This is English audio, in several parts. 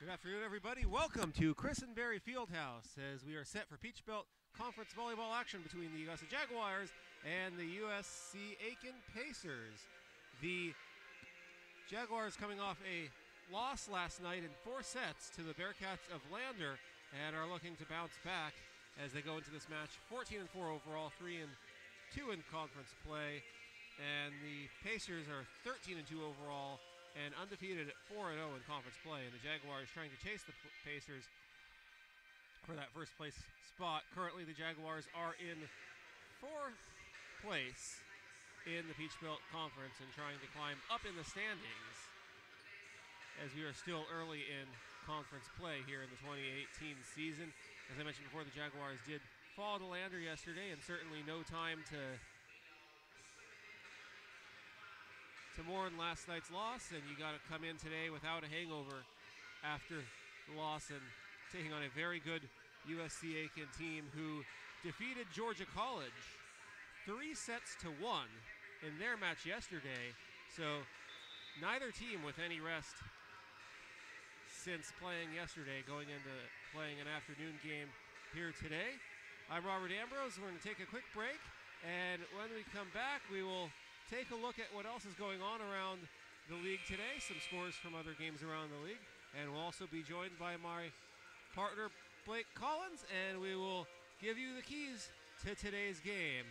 Good afternoon, everybody. Welcome to Chris and Barry Fieldhouse as we are set for Peach Belt Conference volleyball action between the Augusta Jaguars and the USC Aiken Pacers. The Jaguars coming off a loss last night in 4 sets to the Bearcats of Lander and are looking to bounce back as they go into this match 14-4 overall, 3-2 in conference play. And the Pacers are 13-2 overall and undefeated at 4-0 in conference play. And the Jaguars trying to chase the Pacers for that first place spot. Currently, the Jaguars are in 4th place in the Peach Belt Conference and trying to climb up in the standings as we are still early in conference play here in the 2018 season. As I mentioned before, the Jaguars did fall to Lander yesterday, and certainly no time to mourn last night's loss, and you got to come in today without a hangover after the loss and taking on a very good USC Aiken team who defeated Georgia College 3-1 in their match yesterday. So neither team with any rest since playing yesterday, going into playing an afternoon game here today. I'm Robert Ambrose. We're going to take a quick break, and when we come back, we will take a look at what else is going on around the league today, some scores from other games around the league, and we'll also be joined by my partner, Blake Collins, and we will give you the keys to today's game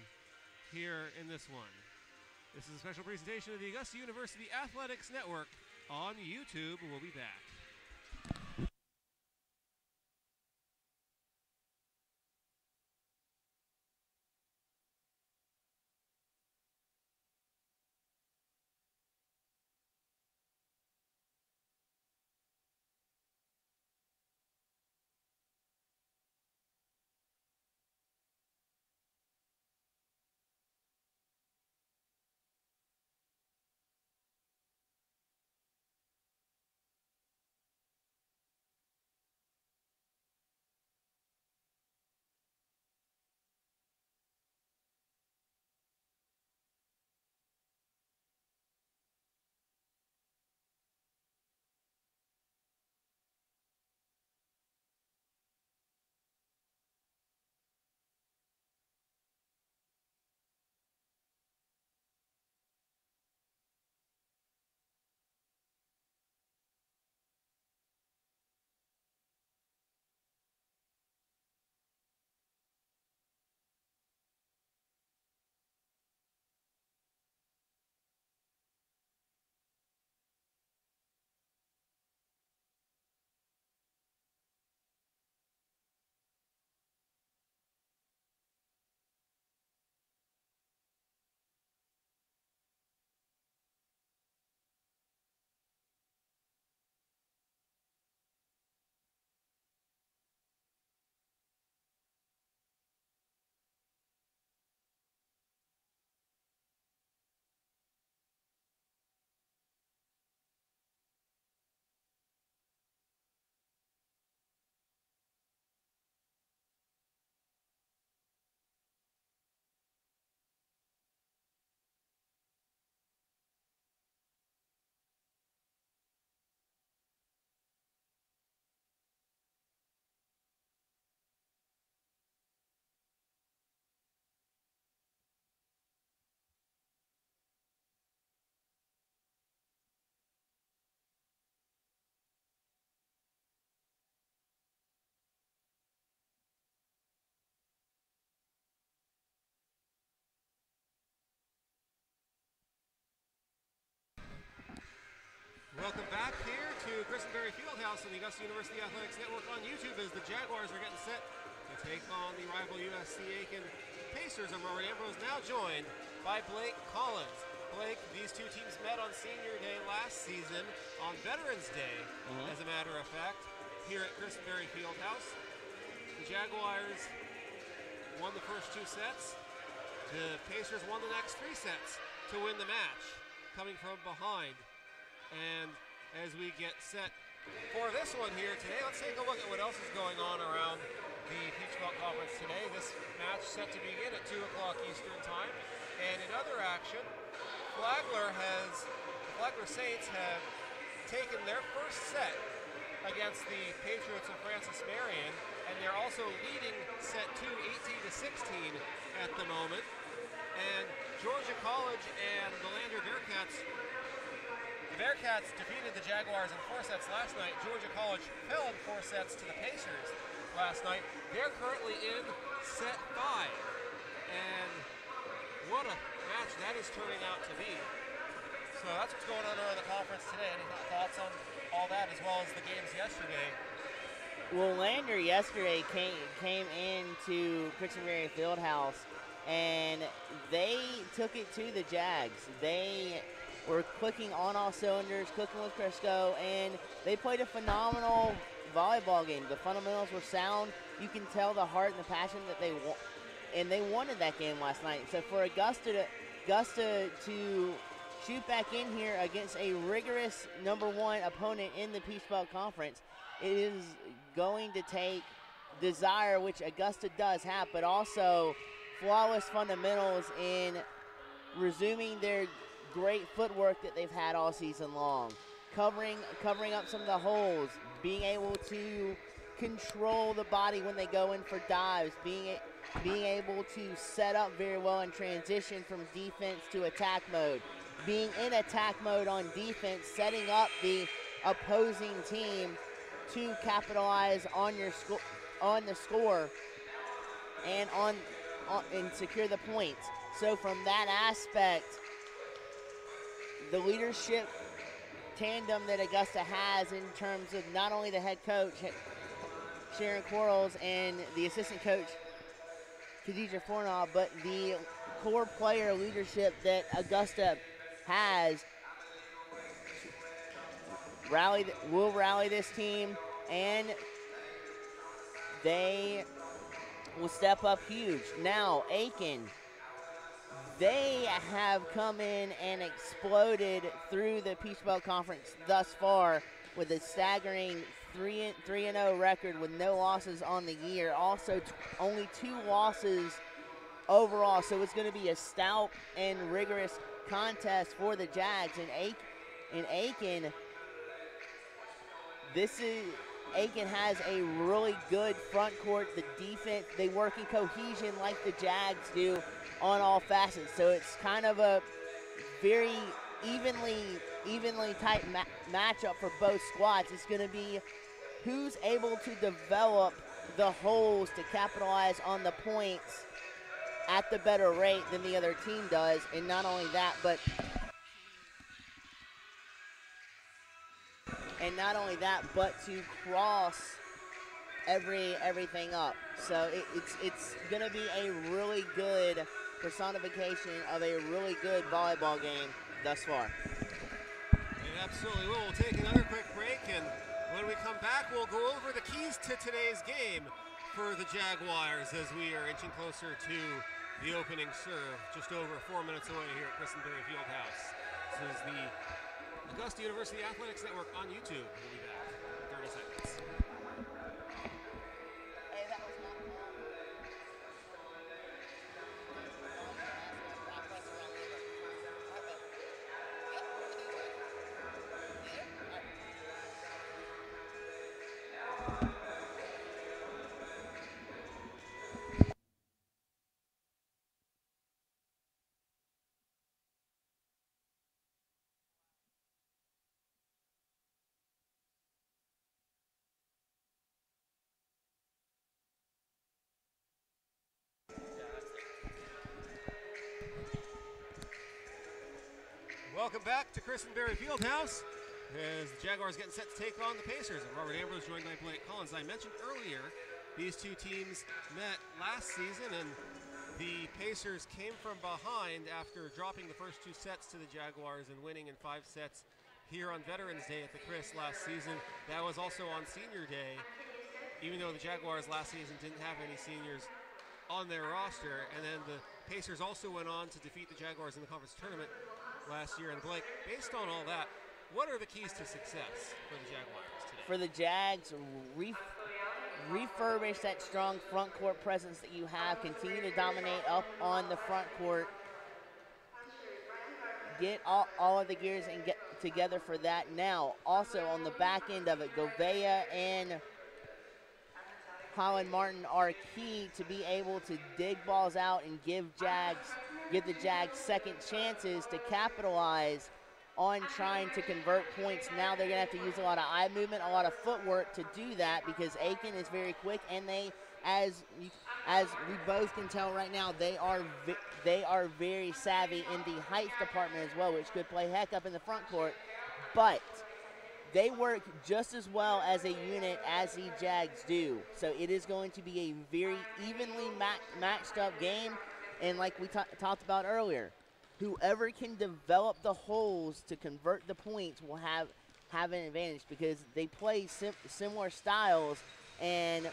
here in this one. This is a special presentation of the Augusta University Athletics Network on YouTube. We'll be back. Welcome back here to Chris and Barry Fieldhouse on the Augusta University Athletics Network on YouTube as the Jaguars are getting set to take on the rival USC Aiken Pacers. I'm Robert Ambrose, now joined by Blake Collins. Blake, these two teams met on Senior Day last season, on Veterans Day, as a matter of fact, here at Chris and Barry Fieldhouse. The Jaguars won the first 2 sets. The Pacers won the next 3 sets to win the match, coming from behind. And as we get set for this one here today, let's take a look at what else is going on around the Peach Belt Conference today. This match set to begin at 2 o'clock Eastern Time. And in other action, Flagler Saints have taken their first set against the Patriots of Francis Marion, and they're also leading set 2, 18-16 at the moment. And Georgia College and the Lander Bearcats, the Bearcats defeated the Jaguars in 4 sets last night. Georgia College fell in 4 sets to the Pacers last night. They're currently in set 5, and what a match that is turning out to be. So that's what's going on around the conference today. Any thoughts on all that, as well as the games yesterday? Well, Lander yesterday came into Christian-Berry Fieldhouse, and they took it to the Jags. They were clicking on all cylinders, clicking with Crisco, and they played a phenomenal volleyball game. The fundamentals were sound. You can tell the heart and the passion that they want, and they wanted that game last night. So for Augusta to shoot back in here against a rigorous #1 opponent in the Peach Belt Conference, it is going to take desire, which Augusta does have, but also flawless fundamentals in resuming their great footwork that they've had all season long, covering up some of the holes, being able to control the body when they go in for dives, being able to set up very well in transition from defense to attack mode, being in attack mode on defense, setting up the opposing team to capitalize on the score and and secure the points. So from that aspect, the leadership tandem that Augusta has in terms of not only the head coach, Sharon Quarles, and the assistant coach, Khadija Fornaw, but the core player leadership that Augusta has will rally this team, and they will step up huge. Now, Aiken, they have come in and exploded through the Peach Belt Conference thus far with a staggering 3-0 record with no losses on the year. Also, only 2 losses overall. So it's going to be a stout and rigorous contest for the Jags. And Aiken, Aiken has a really good front court. The defense, they work in cohesion like the Jags do on all facets. So it's kind of a very evenly tight matchup for both squads. It's going to be who's able to develop the holes to capitalize on the points at the better rate than the other team does. And not only that, but to cross everything up. So it's going to be a really good personification of a really good volleyball game thus far. It absolutely will. We'll take another quick break, and when we come back, we'll go over the keys to today's game for the Jaguars as we are inching closer to the opening serve, just over 4 minutes away here at Christian-Berry Fieldhouse. This is the Augusta University Athletics Network on YouTube. We'll be back in 30 seconds. Welcome back to Christian-Berry Fieldhouse as the Jaguars getting set to take on the Pacers. And Robert Ambrose joined by Blake Collins. I mentioned earlier these two teams met last season, and the Pacers came from behind after dropping the first 2 sets to the Jaguars and winning in 5 sets here on Veterans Day at the Chris last season. That was also on Senior Day, even though the Jaguars last season didn't have any seniors on their roster. And then the Pacers also went on to defeat the Jaguars in the conference tournament last year. And Blake, based on all that, what are the keys to success for the Jaguars today? For the Jags, refurbish that strong front court presence that you have. Continue to dominate up on the front court. Get all of the gears and together for that now. Also on the back end of it, Govea and Holland Martin are key to be able to dig balls out and give the Jags second chances to capitalize on trying to convert points. Now they're going to have to use a lot of eye movement, a lot of footwork to do that because Aiken is very quick, and they, as we both can tell right now, they are very savvy in the height department as well, which could play heck up in the front court. But they work just as well as a unit as the Jags do. So it is going to be a very evenly matched up game. And like we talked about earlier, whoever can develop the holes to convert the points will have an advantage because they play similar styles and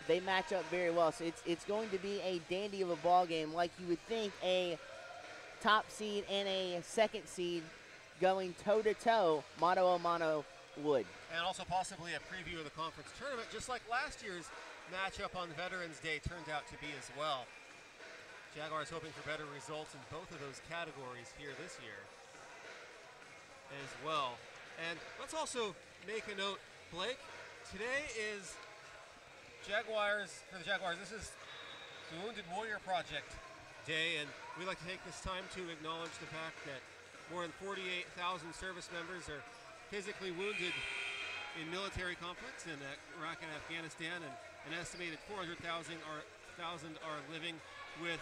they match up very well. So it's going to be a dandy of a ball game, like you would think a top seed and a second seed going toe-to-toe, mano-a-mano would. And also possibly a preview of the conference tournament, just like last year's matchup on Veterans Day turned out to be as well. Jaguars hoping for better results in both of those categories here this year as well. And let's also make a note, Blake, today is for the Jaguars, this is the Wounded Warrior Project Day, and we'd like to take this time to acknowledge the fact that more than 48,000 service members are physically wounded in military conflicts in Iraq and Afghanistan, and an estimated 400,000 are living with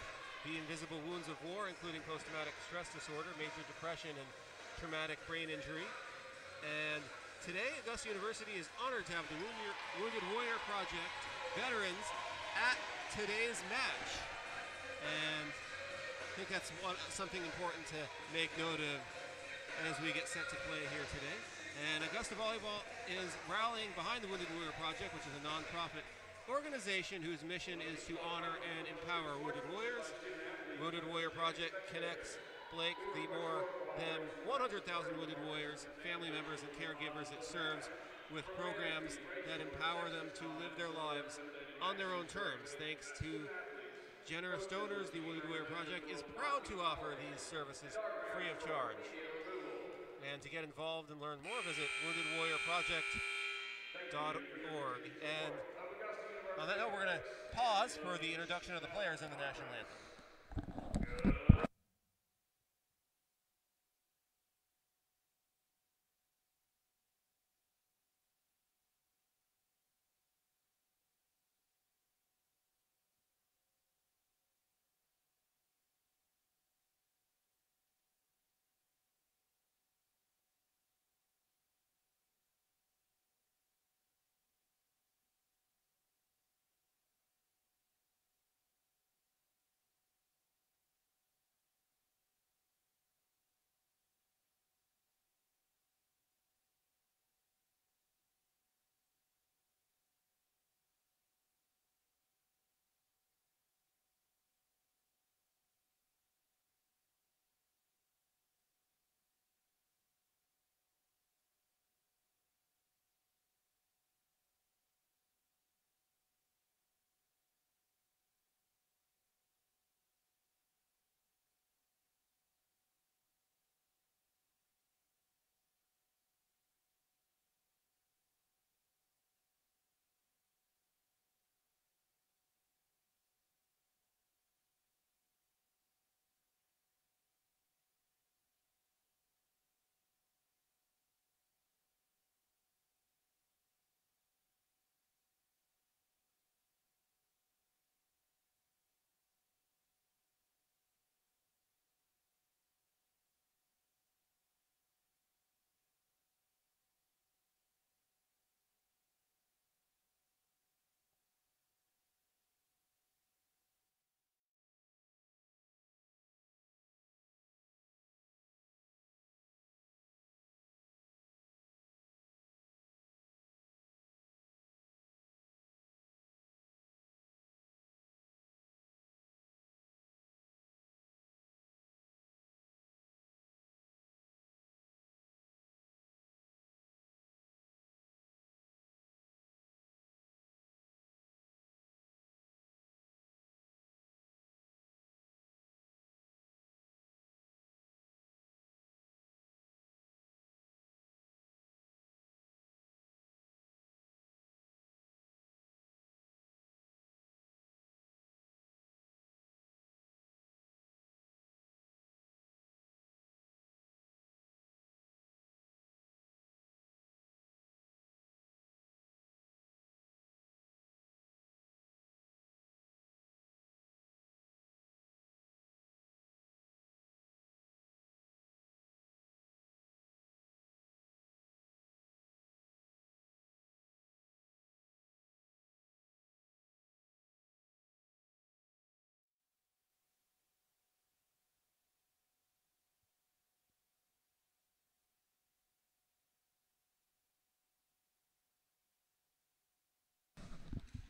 the invisible wounds of war, including post-traumatic stress disorder, major depression, and traumatic brain injury. And today, Augusta University is honored to have the Wounded Warrior Project veterans at today's match. And I think that's something important to make note of as we get set to play here today. And Augusta Volleyball is rallying behind the Wounded Warrior Project, which is a nonprofit organization whose mission is to honor and empower wounded warriors. Wounded Warrior Project connects Blake, the more than 100,000 wounded warriors, family members, and caregivers it serves with programs that empower them to live their lives on their own terms. Thanks to generous donors, the Wounded Warrior Project is proud to offer these services free of charge. And to get involved and learn more, visit woundedwarriorproject.org. And on that note, we're going to pause for the introduction of the players in the national anthem.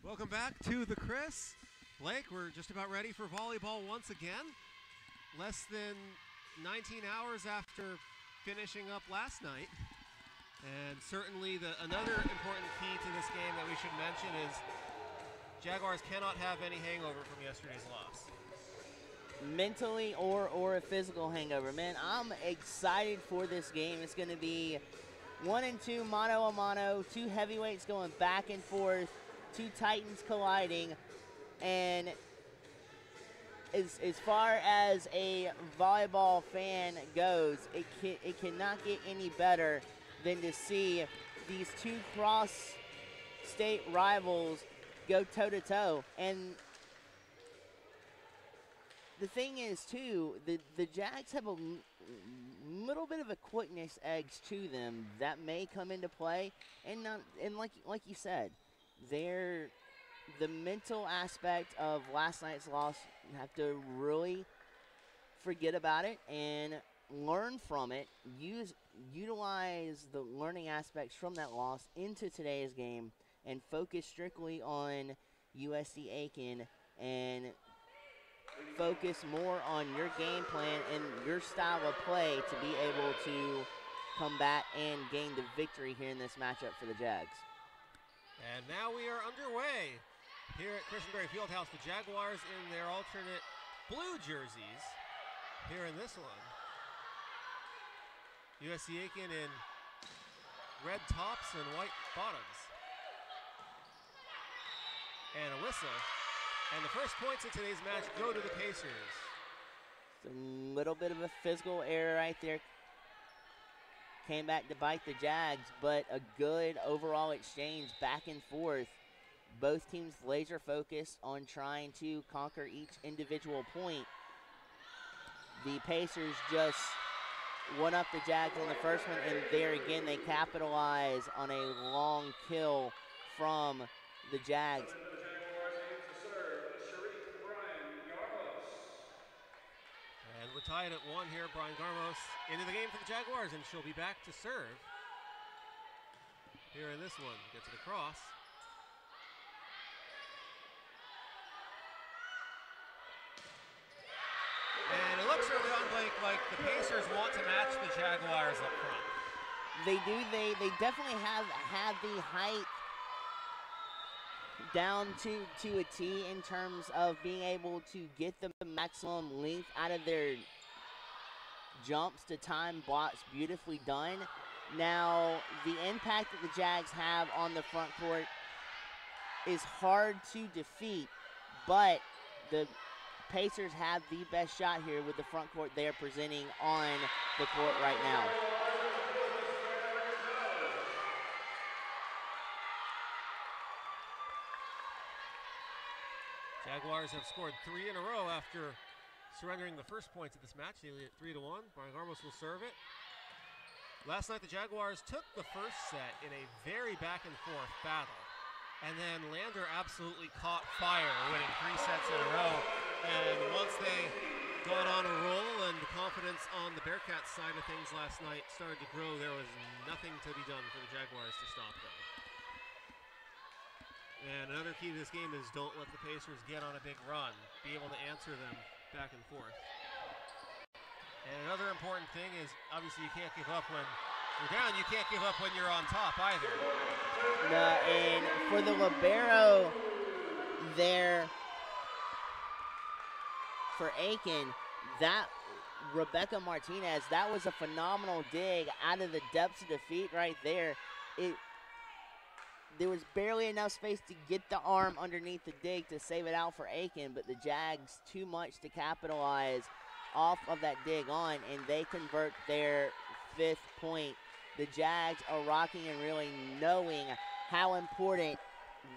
Welcome back to the Chris. Blake, we're just about ready for volleyball once again. Less than 19 hours after finishing up last night. And certainly another important key to this game that we should mention is Jaguars cannot have any hangover from yesterday's loss. Mentally or a physical hangover. Man, I'm excited for this game. It's going to be 1 and 2, mano a mano, two heavyweights going back and forth, two titans colliding, and as far as a volleyball fan goes, it cannot get any better than to see these two cross-state rivals go toe-to-toe. And the thing is, too, the Jags have a little bit of a quickness edge to them that may come into play. And like you said, the mental aspect of last night's loss, you have to really forget about it and learn from it. Utilize the learning aspects from that loss into today's game and focus strictly on USC Aiken and focus more on your game plan and your style of play to be able to combat and gain the victory here in this matchup for the Jags. And now we are underway here at Christenberry Fieldhouse. The Jaguars in their alternate blue jerseys here in this one. USC Aiken in red tops and white bottoms. And a whistle. And the first points in today's match go to the Pacers. It's a little bit of a physical error right there. Came back to bite the Jags, but a good overall exchange back and forth. Both teams laser focused on trying to conquer each individual point. The Pacers just one up the Jags on the first one, and there again they capitalize on a long kill from the Jags. And we're tied at 1 here. Brian Garmos into the game for the Jaguars, and she'll be back to serve. Here in this one, gets it across. And it looks early on, Blake, like the Pacers want to match the Jaguars up front. They do. They definitely have the height down to a T in terms of being able to get the maximum length out of their jumps to time blocks beautifully done. Now, the impact that the Jags have on the front court is hard to defeat, but the Pacers have the best shot here with the front court they are presenting on the court right now. Jaguars have scored 3 in a row after surrendering the first points of this match. They lead at 3-1. Brian Garmos will serve it. Last night the Jaguars took the first set in a very back and forth battle. And then Lander absolutely caught fire, winning 3 sets in a row. And once they got on a roll and the confidence on the Bearcats side of things last night started to grow, there was nothing to be done for the Jaguars to stop them. And another key to this game is don't let the Pacers get on a big run. Be able to answer them back and forth. And another important thing is, obviously, you can't give up when you're down. You can't give up when you're on top either. No, and for the libero there for Aiken, that Rebecca Martinez, that was a phenomenal dig out of the depths of defeat right there. There was barely enough space to get the arm underneath the dig to save it out for Aiken, but the Jags too much to capitalize off of that dig on, and they convert their 5th point. The Jags are rocking and really knowing how important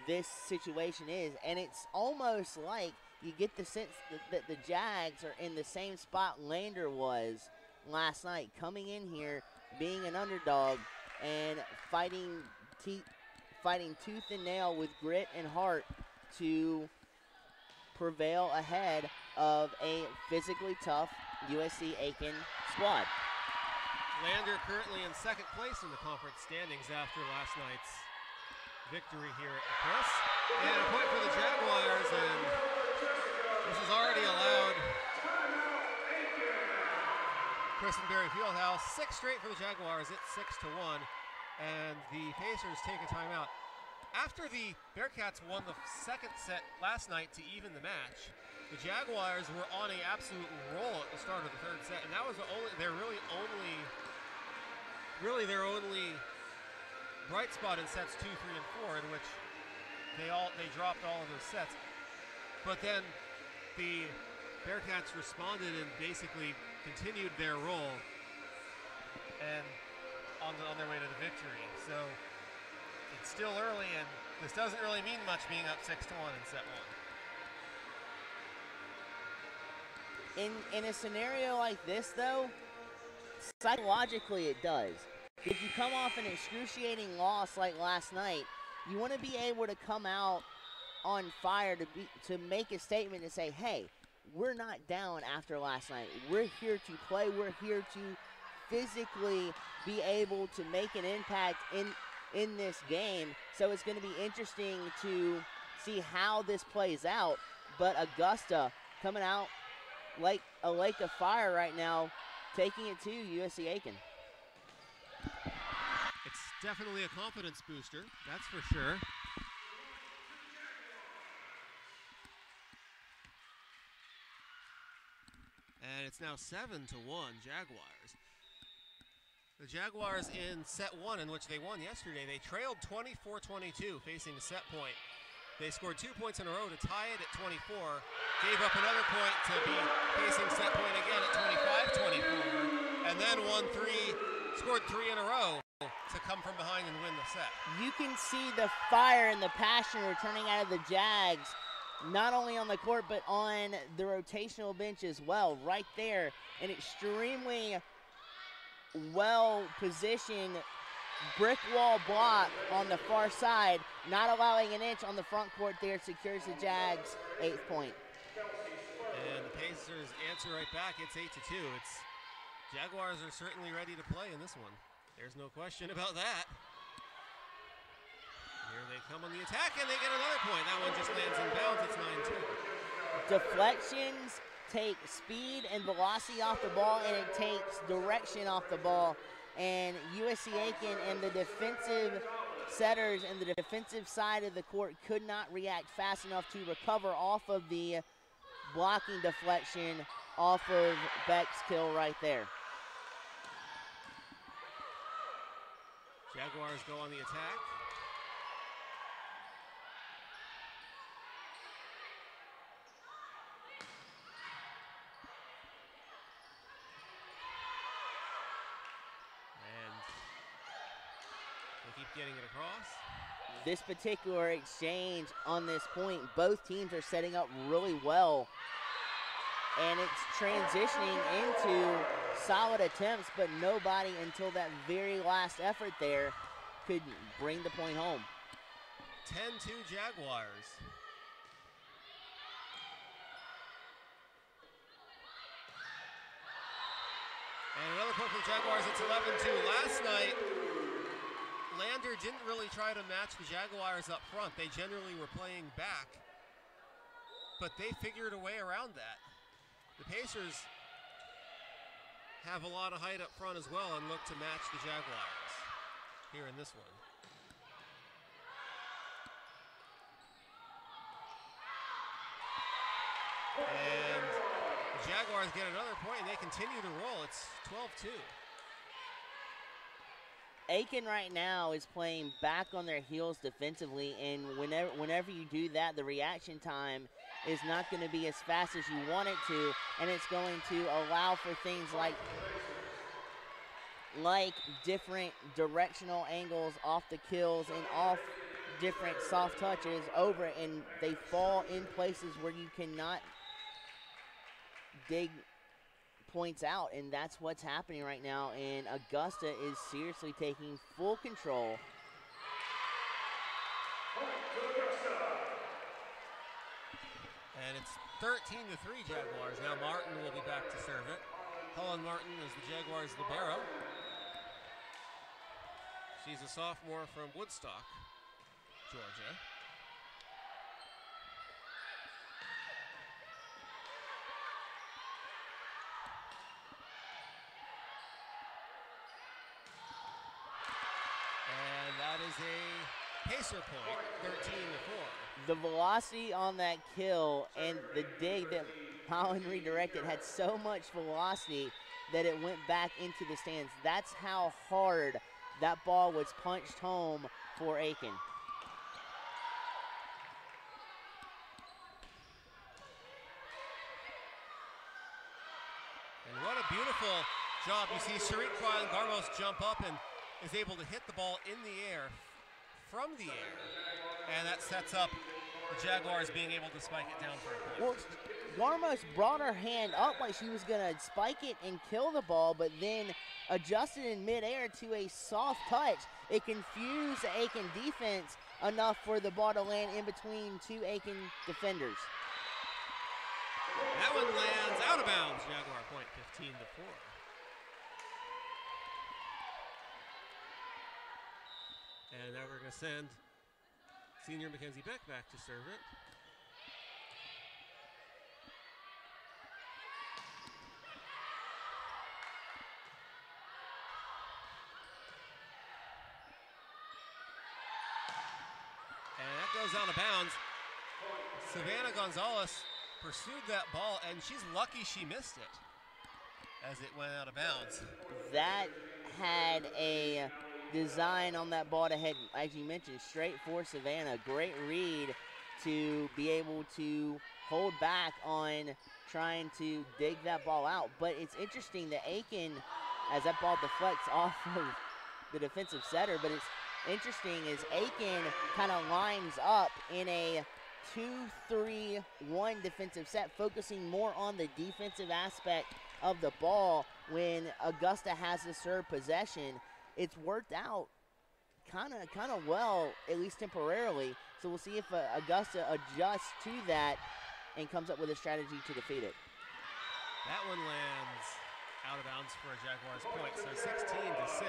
this situation is, and it's almost like you get the sense that the Jags are in the same spot Lander was last night, coming in here, being an underdog, and fighting tooth and nail with grit and heart to prevail ahead of a physically tough USC Aiken squad. Lander currently in 2nd place in the conference standings after last night's victory here at Chris. And a point for the Jaguars, and this has already allowed Christenberry Fieldhouse 6 straight for the Jaguars. It's 6-1, and the Pacers take a timeout. After the Bearcats won the second set last night to even the match, the Jaguars were on an absolute roll at the start of the third set, and that was their only bright spot in sets 2, 3, and 4, in which they dropped all of those sets. But then the Bearcats responded and basically continued their roll and on their way to the victory. So it's still early, and this doesn't really mean much being up 6-1 in set 1. In a scenario like this, though, psychologically it does. If you come off an excruciating loss like last night, you want to be able to come out on fire to make a statement and say, hey, we're not down after last night. We're here to play. We're here to physically be able to make an impact in this game. So it's going to be interesting to see how this plays out. But Augusta coming out like a lake of fire right now, taking it to USC Aiken. It's definitely a confidence booster, that's for sure. And it's now 7-1 Jaguars. The Jaguars in set 1, in which they won yesterday, they trailed 24-22 facing a set point. They scored 2 points in a row to tie it at 24, gave up another point to be facing set point again at 25-24, and then scored 3 in a row to come from behind and win the set. You can see the fire and the passion returning out of the Jags, not only on the court, but on the rotational bench as well. Right there, an extremely well-positioned brick wall block on the far side, not allowing an inch on the front court there, secures the Jags' 8th point. And the Pacers answer right back. It's 8-2. Jaguars are certainly ready to play in this one. There's no question about that. Here they come on the attack, and they get another point. That one just lands in bounds. It's 9-2. Deflections take speed and velocity off the ball, and it takes direction off the ball. And USC Aiken and the defensive setters and the defensive side of the court could not react fast enough to recover off of the blocking deflection off of Beck's kill right there. Jaguars go on the attack. Getting it across. This particular exchange on this point, both teams are setting up really well, and it's transitioning into solid attempts, but nobody until that very last effort there could bring the point home. 10-2 Jaguars. And another point for the Jaguars. It's 11-2. Last night, Lander didn't really try to match the Jaguars up front. They generally were playing back, but they figured a way around that. The Pacers have a lot of height up front as well and look to match the Jaguars here in this one. And the Jaguars get another point, and they continue to roll. It's 12-2. Aiken right now is playing back on their heels defensively, and whenever you do that, the reaction time is not going to be as fast as you want it to, and it's going to allow for things like different directional angles off the kills and off different soft touches over, and they fall in places where you cannot dig points out, and that's what's happening right now, and Augusta is seriously taking full control. And it's 13-3 Jaguars. Now Martin will be back to serve it. Helen Martin is the Jaguars' libero. She's a sophomore from Woodstock. Georgia. And that is a Pacer point, 13-4. The velocity on that kill and the dig that Holland redirected had so much velocity that it went back into the stands. That's how hard that ball was punched home for Aiken. And what a beautiful job. You see Shariqua and Garmos jump up and is able to hit the ball in the air from the air. And that sets up the Jaguars being able to spike it down for a point. Well, Garmos brought her hand up like she was going to spike it and kill the ball, but then adjusted in midair to a soft touch. It confused the Aiken defense enough for the ball to land in between two Aiken defenders. That one lands out of bounds. Jaguar point, 15-4. And now we're going to send senior Mackenzie Beck back to serve it. And that goes out of bounds. Savannah Gonzalez pursued that ball, and she's lucky she missed it as it went out of bounds. That had a design on that ball to head, as you mentioned, straight for Savannah. Great read to be able to hold back on trying to dig that ball out. But it's interesting that Aiken, as that ball deflects off of the defensive setter, but it's interesting is Aiken kind of lines up in a 2-3-1 defensive set, focusing more on the defensive aspect of the ball when Augusta has the serve possession. It's worked out kind of well, at least temporarily. So we'll see if Augusta adjusts to that and comes up with a strategy to defeat it. That one lands out of bounds for a Jaguars point, so 16-6.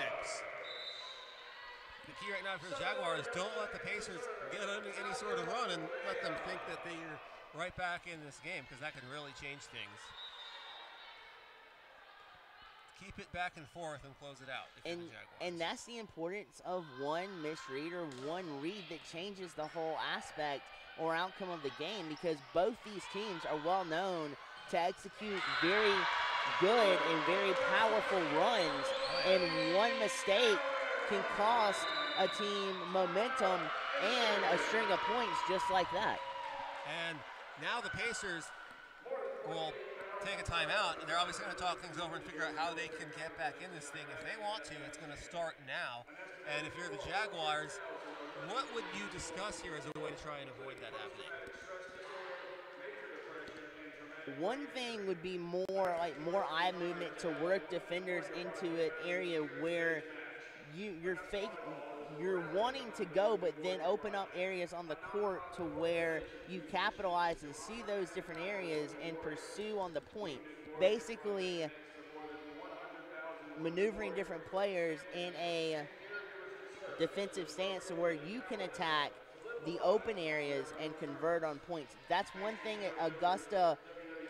The key right now for the Jaguars, don't let the Pacers get on any sort of run and let them think that they're right back in this game, because that can really change things. Keep it back and forth and close it out if you're the Jaguars. And that's the importance of one misread or one read that changes the whole aspect or outcome of the game, because both these teams are well known to execute very good and very powerful runs, and one mistake can cost a team momentum and a string of points just like that. And now the Pacers will take a timeout, and they're obviously going to talk things over and figure out how they can get back in this thing. If they want to, it's going to start now. And if you're the Jaguars, what would you discuss here as a way to try and avoid that happening? One thing would be more eye movement to work defenders into an area where you're wanting to go, but then open up areas on the court to where you capitalize and see those different areas and pursue on the point. Basically maneuvering different players in a defensive stance to where you can attack the open areas and convert on points. That's one thing that Augusta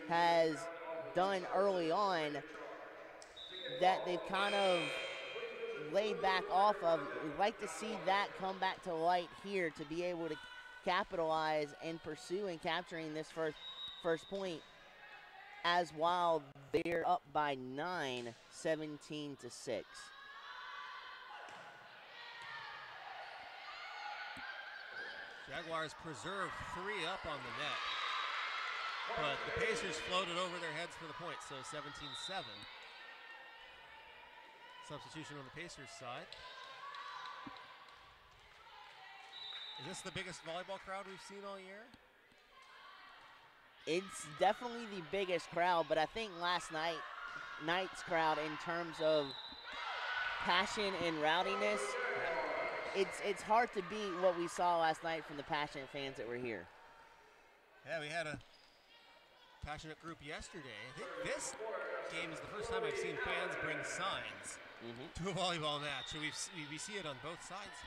has done early on that they've kind of laid back off of. We'd like to see that come back to light here to be able to capitalize and pursue and capturing this first point, as while they're up by 9, 17-6. Jaguars preserve 3 up on the net, but the Pacers floated over their heads for the point, so 17-7. Substitution on the Pacers side. Is this the biggest volleyball crowd we've seen all year? It's definitely the biggest crowd, but I think last night's crowd, in terms of passion and rowdiness, it's hard to beat what we saw last night from the passionate fans that were here. Yeah, we had a passionate group yesterday. I think this game is the first time I've seen fans bring signs to a volleyball match. So we see it on both sides.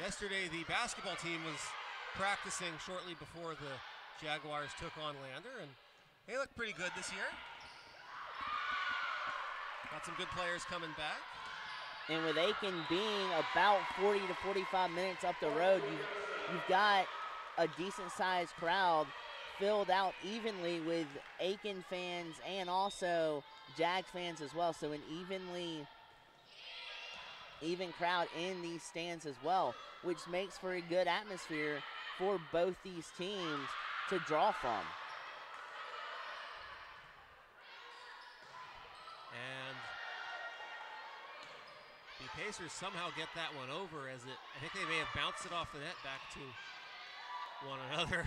Yesterday, the basketball team was practicing shortly before the Jaguars took on Lander, and they look pretty good this year. Got some good players coming back. And with Aiken being about 40 to 45 minutes up the road, you've got a decent-sized crowd filled out evenly with Aiken fans and also Jags fans as well. So an even crowd in these stands as well, which makes for a good atmosphere for both these teams to draw from. And the Pacers somehow get that one over as I think they may have bounced it off the net back to one another.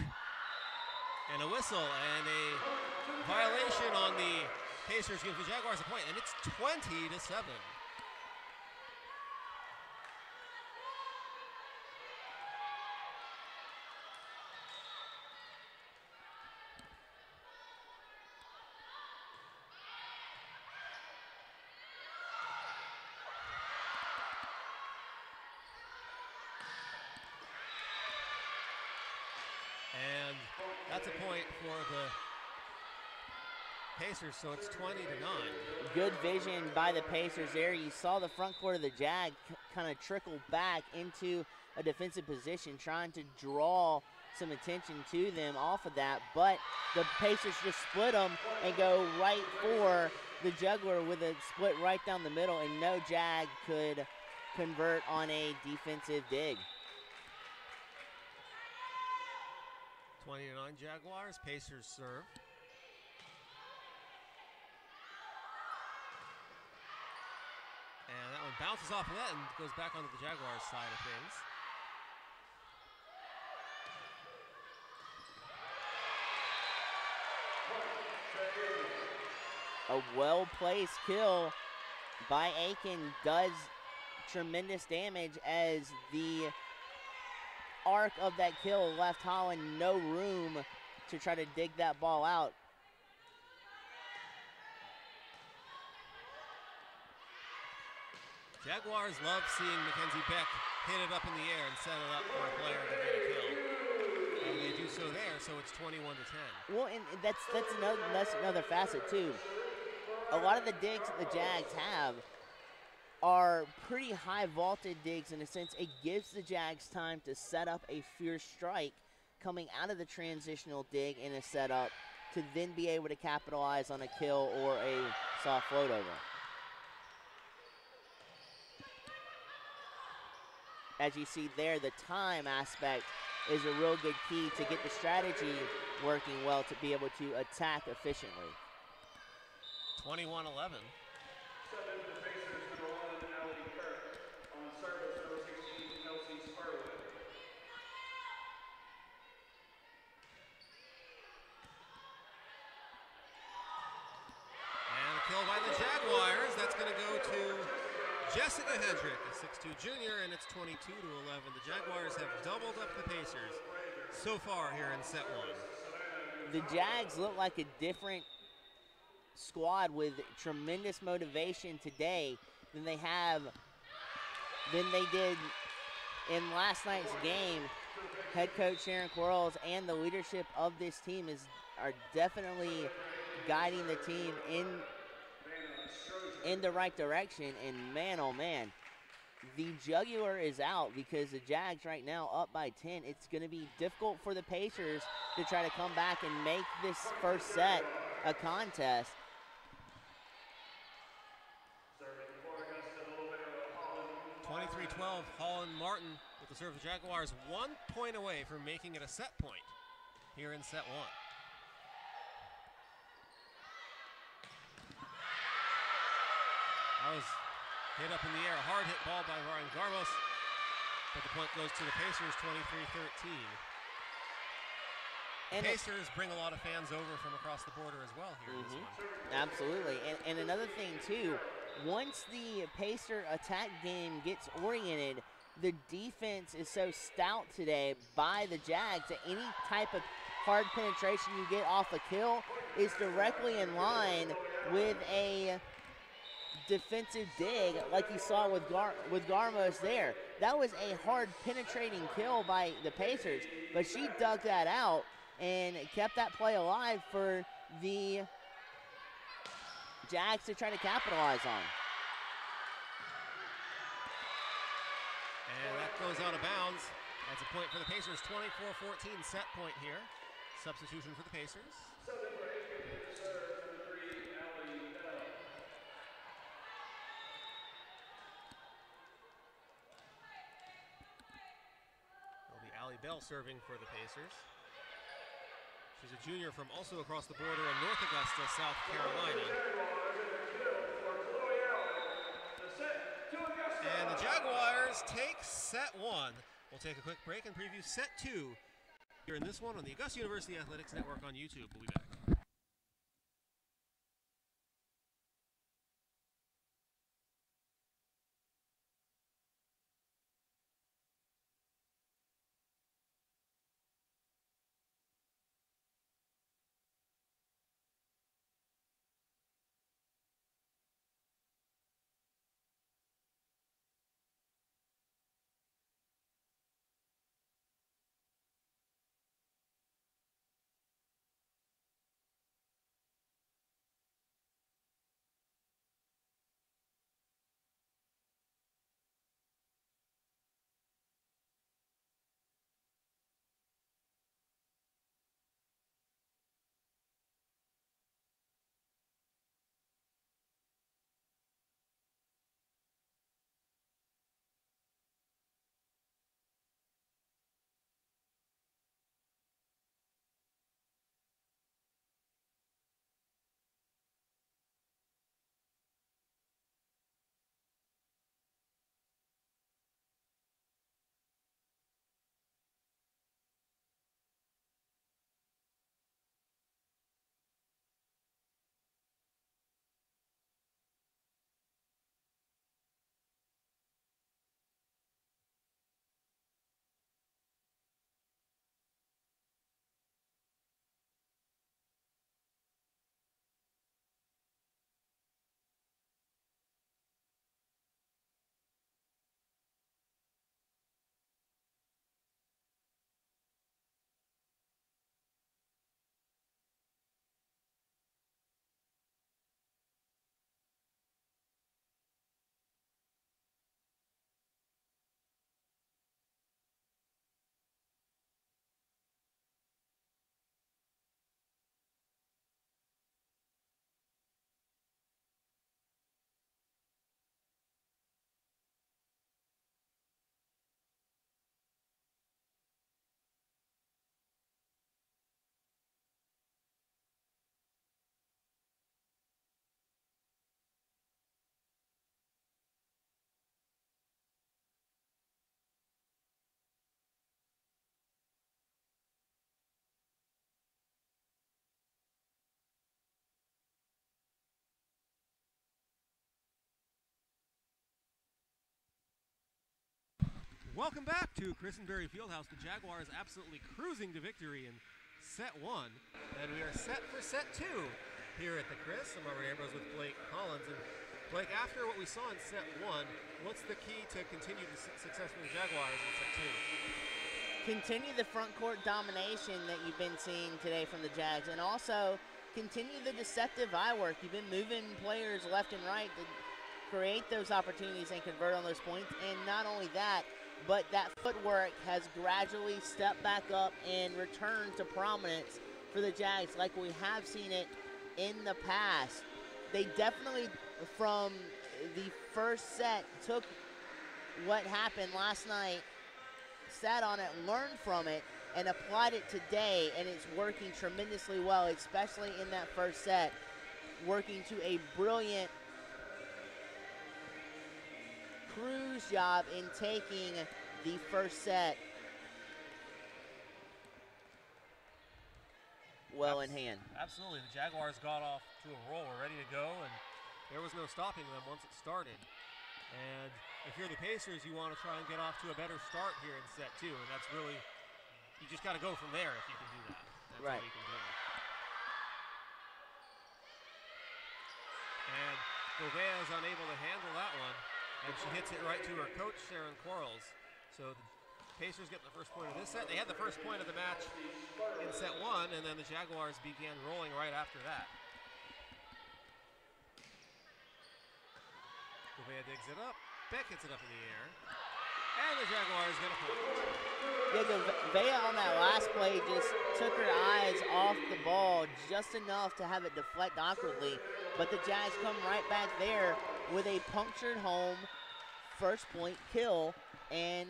And a whistle and a violation on the Pacers gives the Jaguars a point, and it's 20-7. And that's a point for the Pacers, so it's 20-9. Good vision by the Pacers there. You saw the front court of the Jag kind of trickle back into a defensive position, trying to draw some attention to them off of that, but the Pacers just split them and go right for the juggler with a split right down the middle, and no Jag could convert on a defensive dig. 20-9 Jaguars. Pacers serve. And that one bounces off of that and goes back onto the Jaguars side of things. A well-placed kill by Aiken does tremendous damage as the arc of that kill left Holland no room to try to dig that ball out. Jaguars love seeing Mackenzie Beck hit it up in the air and set it up for a player to get a kill. And they do so there, so it's 21-10. Well, and that's another facet too. A lot of the digs that the Jags have are pretty high vaulted digs in a sense. It gives the Jags time to set up a fierce strike coming out of the transitional dig in a setup to then be able to capitalize on a kill or a soft float over. As you see there, the time aspect is a real good key to get the strategy working well to be able to attack efficiently. 21-11. Kill by the Jaguars. That's going to go to Jessica Hendrick, a 6'2 junior, and it's 22-11. The Jaguars have doubled up the Pacers so far here in set one. The Jags look like a different squad with tremendous motivation today than they did in last night's game. Head coach Sharon Quarles and the leadership of this team are definitely guiding the team in the right direction, and man, oh man, the jugular is out because the Jags right now up by 10. It's going to be difficult for the Pacers to try to come back and make this first set a contest. – 23-12, Holland Martin with the serve. The Jaguars 1 point away from making it a set point here in set one. That was hit up in the air, a hard hit ball by Ryan Garmos, but the point goes to the Pacers, 23-13. And Pacers bring a lot of fans over from across the border as well here in this one. Absolutely, and another thing too, once the Pacer attack game gets oriented, the defense is so stout today by the Jags that any type of hard penetration you get off a kill is directly in line with a defensive dig like you saw with Garmos there. That was a hard penetrating kill by the Pacers, but she dug that out and kept that play alive for the Jags to try to capitalize on. And that goes out of bounds. That's a point for the Pacers, 24-14 set point here. Substitution for the Pacers. It'll be Allie Bell serving for the Pacers. She's a junior from also across the border in North Augusta, South Carolina. And the Jaguars take set one. We'll take a quick break and preview set two here in this one on the Augusta University Athletics Network on YouTube. We'll be back. Welcome back to Christenberry Fieldhouse. The Jaguars absolutely cruising to victory in set one. And we are set for set two here at the Chris. I'm Robert Ambrose with Blake Collins. And Blake, after what we saw in set one, what's the key to continue the success for the Jaguars in set two? Continue the front court domination that you've been seeing today from the Jags, and also continue the deceptive eye work. You've been moving players left and right to create those opportunities and convert on those points. And not only that, but that footwork has gradually stepped back up and returned to prominence for the Jags like we have seen it in the past. They definitely, from the first set, took what happened last night, sat on it, learned from it, and applied it today, and it's working tremendously well, especially in that first set, working to a brilliant cruise job in taking the first set well in hand. Absolutely. The Jaguars got off to a roll. We're ready to go, and there was no stopping them once it started. And if you're the Pacers, you want to try and get off to a better start here in set two, and that's really, you just got to go from there if you can do that. That's all you can do. And Gouveia is unable to handle that one, and she hits it right to her coach, Sharon Quarles. So the Pacers get the first point of this set. They had the first point of the match in set 1, and then the Jaguars began rolling right after that. Gouveia digs it up. Beck hits it up in the air. And the Jaguars get a point. Yeah, Gouveia on that last play just took her eyes off the ball just enough to have it deflect awkwardly. But the Jags come right back there with a punctured home first point kill, and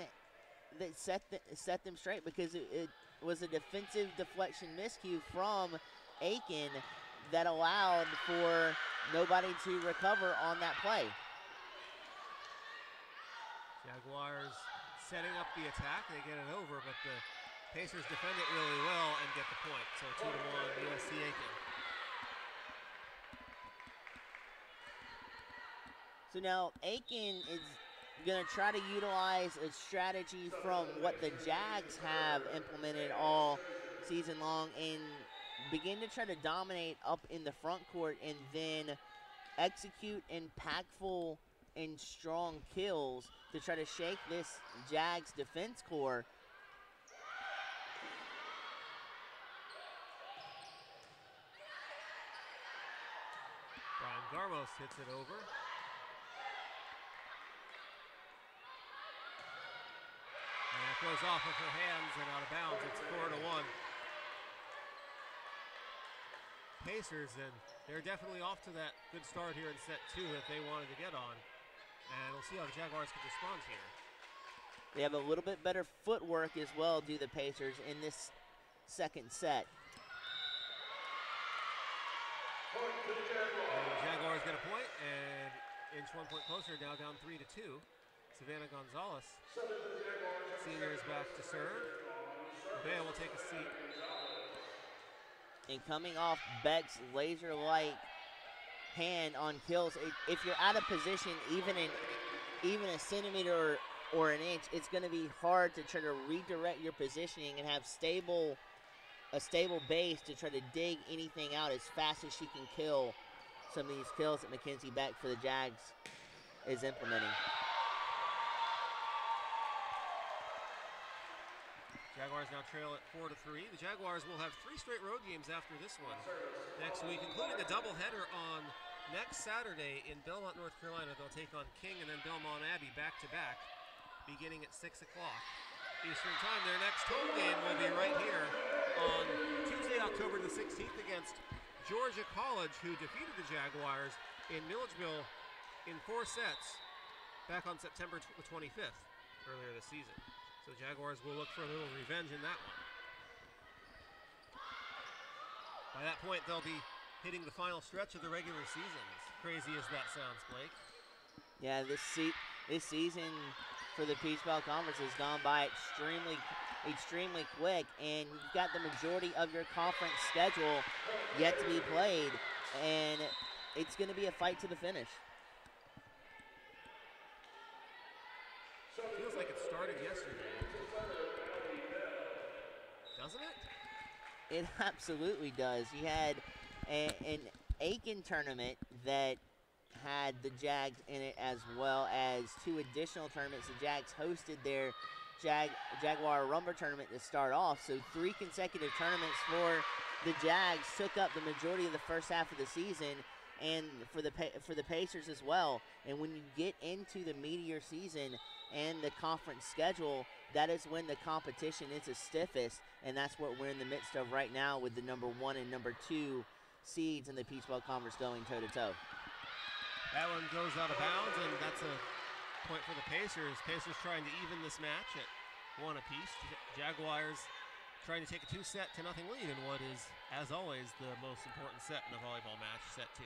that set them straight because it was a defensive deflection miscue from Aiken that allowed for nobody to recover on that play. Jaguars setting up the attack. They get it over, but the Pacers defend it really well and get the point. So 2-1 USC Aiken. So now Aiken is going to try to utilize a strategy from what the Jags have implemented all season long and begin to try to dominate up in the front court and then execute impactful and strong kills to try to shake this Jags defense core. Brian Garmos hits it over. And it goes off of her hands and out of bounds. It's 4-1. Pacers, and they're definitely off to that good start here in set 2 that they wanted to get on. And we'll see how the Jaguars can respond here. They have a little bit better footwork as well, do the Pacers, in this second set. And the Jaguars get a point and inch 1 point closer, now down 3-2. Savannah Gonzalez, senior, is back to serve. Gouveia will take a seat. And coming off Beck's laser-like hand on kills, if you're out of position even a centimeter or an inch, it's going to be hard to try to redirect your positioning and have a stable base to try to dig anything out as fast as she can kill some of these kills that Mackenzie Beck for the Jags is implementing. Jaguars now trail at 4-3. The Jaguars will have 3 straight road games after this one next week, including a doubleheader on next Saturday in Belmont, North Carolina. They'll take on King and then Belmont Abbey back-to-back, beginning at 6 o'clock Eastern Time. Their next home game will be right here on Tuesday, October the 16th against Georgia College, who defeated the Jaguars in Milledgeville in 4 sets back on September the 25th earlier this season. So Jaguars will look for a little revenge in that one. By that point, they'll be hitting the final stretch of the regular season, as crazy as that sounds, Blake. Yeah, this season for the Peach Belt Conference has gone by extremely quick, and you've got the majority of your conference schedule yet to be played, and it's going to be a fight to the finish. Feels like it started yesterday. Doesn't it? It absolutely does. You had an Aiken tournament that had the Jags in it, as well as 2 additional tournaments. The Jags hosted their Jaguar Rumble tournament to start off. So 3 consecutive tournaments for the Jags took up the majority of the first half of the season, and for the Pacers as well. And when you get into the meatier season and the conference schedule, that is when the competition is the stiffest, and that's what we're in the midst of right now with the number 1 and number 2 seeds in the Peach Belt Conference going toe-to-toe. That one goes out of bounds, and that's a point for the Pacers. Pacers trying to even this match at 1 apiece. Jaguars trying to take a 2-0 lead in what is, as always, the most important set in a volleyball match, set 2.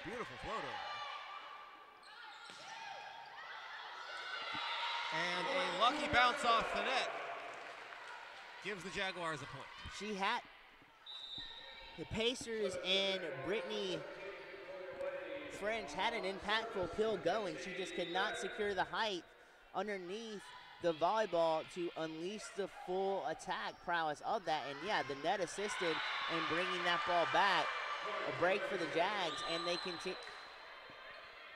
Beautiful float over. And a lucky bounce off the net gives the Jaguars a point. The Pacers and Brittany French had an impactful kill going. She just could not secure the height underneath the volleyball to unleash the full attack prowess of that. And yeah, the net assisted in bringing that ball back. A break for the Jags, and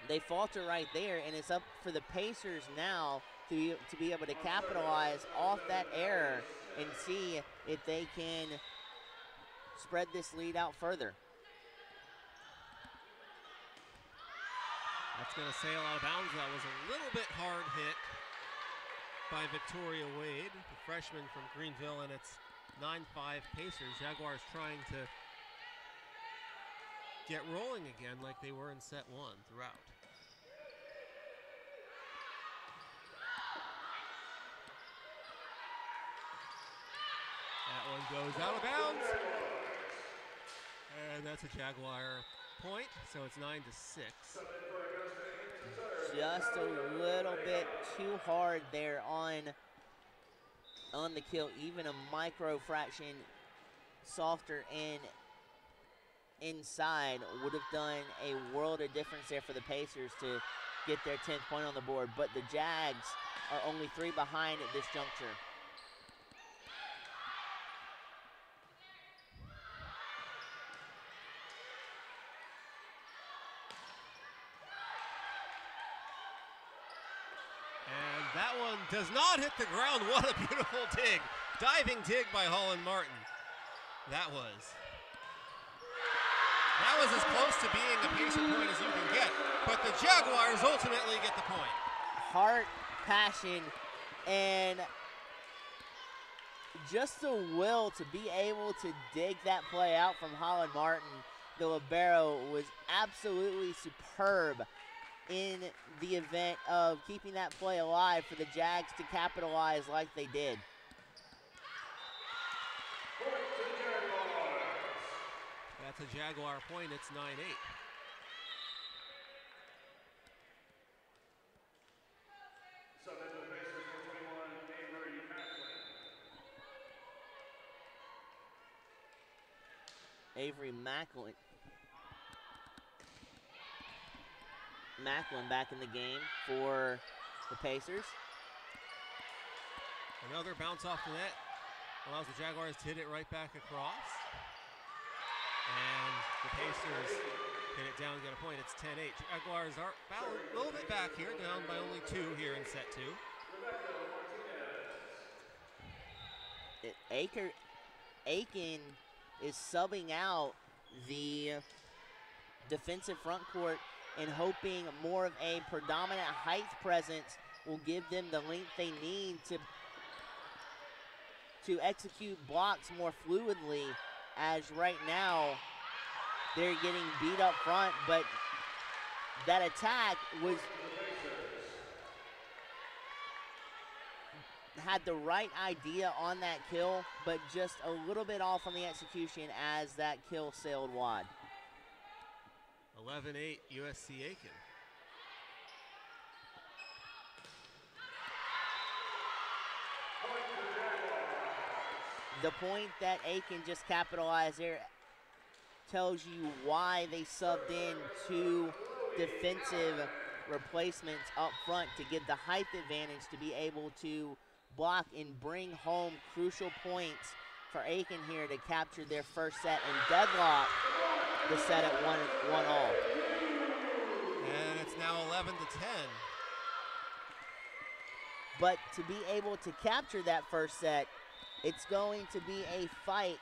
they falter right there, and it's up for the Pacers now to be able to capitalize off that error and see if they can spread this lead out further. That's going to sail out of bounds. That was a little bit hard hit by Victoria Wade, the freshman from Greenville, and it's 9-5 Pacers. Jaguars trying to get rolling again like they were in set one throughout. That one goes out of bounds. And that's a Jaguar point, so it's 9-6. Just a little bit too hard there on the kill. Even a micro fraction softer and inside would have done a world of difference there for the Pacers to get their 10th point on the board. But the Jags are only 3 behind at this juncture. And that one does not hit the ground. What a beautiful dig. Diving dig by Holland Martin. That was as close to being a Pacer point as you can get. But the Jaguars ultimately get the point. Heart, passion, and just the will to be able to dig that play out from Holland Martin. The libero was absolutely superb in the event of keeping that play alive for the Jags to capitalize like they did. That's a Jaguar point. It's 9-8. Avery Macklin back in the game for the Pacers. Another bounce off the net allows the Jaguars to hit it right back across. And the Pacers hit it down and get a point. It's 10-8. Jaguars are a little bit back here, down by only 2 here in set 2. Aiken is subbing out the defensive front court and hoping more of a predominant height presence will give them the length they need to execute blocks more fluidly, as right now they're getting beat up front, but that attack had the right idea on that kill, but just a little bit off on the execution as that kill sailed wide. 11-8 USC Aiken. The point that Aiken just capitalized there tells you why they subbed in 2 defensive replacements up front to give the height advantage to be able to block and bring home crucial points for Aiken here to capture their first set and deadlock the set at 1-1 all. And it's now 11-10. But to be able to capture that first set, it's going to be a fight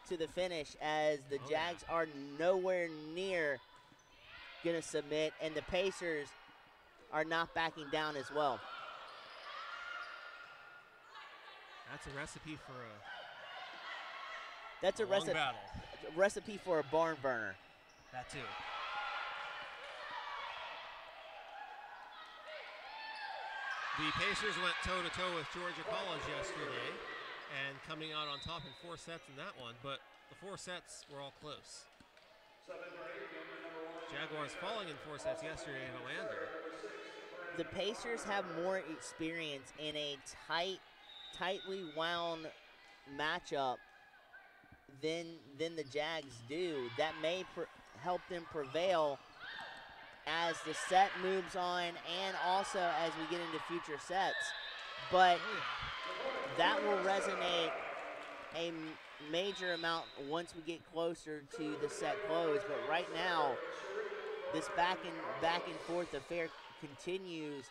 to the finish, as the Jags are nowhere near going to submit, and the Pacers are not backing down as well. That's a recipe for That's a battle. Recipe for a barn burner. That too. The Pacers went toe-to-toe with Georgia College yesterday and coming out on top in 4 sets in that one, but the 4 sets were all close. Jaguars falling in 4 sets yesterday in Olander. The Pacers have more experience in a tightly wound matchup than the Jags do. That may help them prevail as the set moves on, and also as we get into future sets. but that will resonate a major amount once we get closer to the set close. But right now, this back and forth affair continues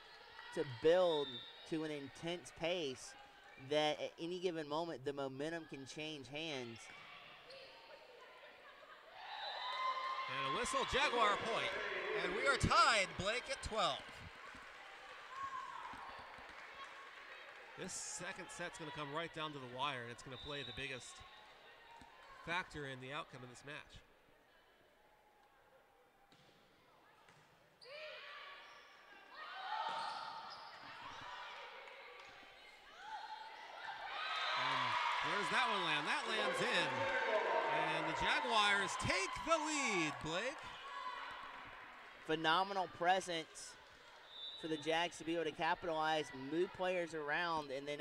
to build to an intense pace that at any given moment the momentum can change hands. And a whistle, Jaguar point. And we are tied, Blake, at 12. This second set's going to come right down to the wire, and it's going to play the biggest factor in the outcome of this match. Where does that one land? That lands in. And the Jaguars take the lead, Blake. Phenomenal presence for the Jags to be able to capitalize, move players around, and then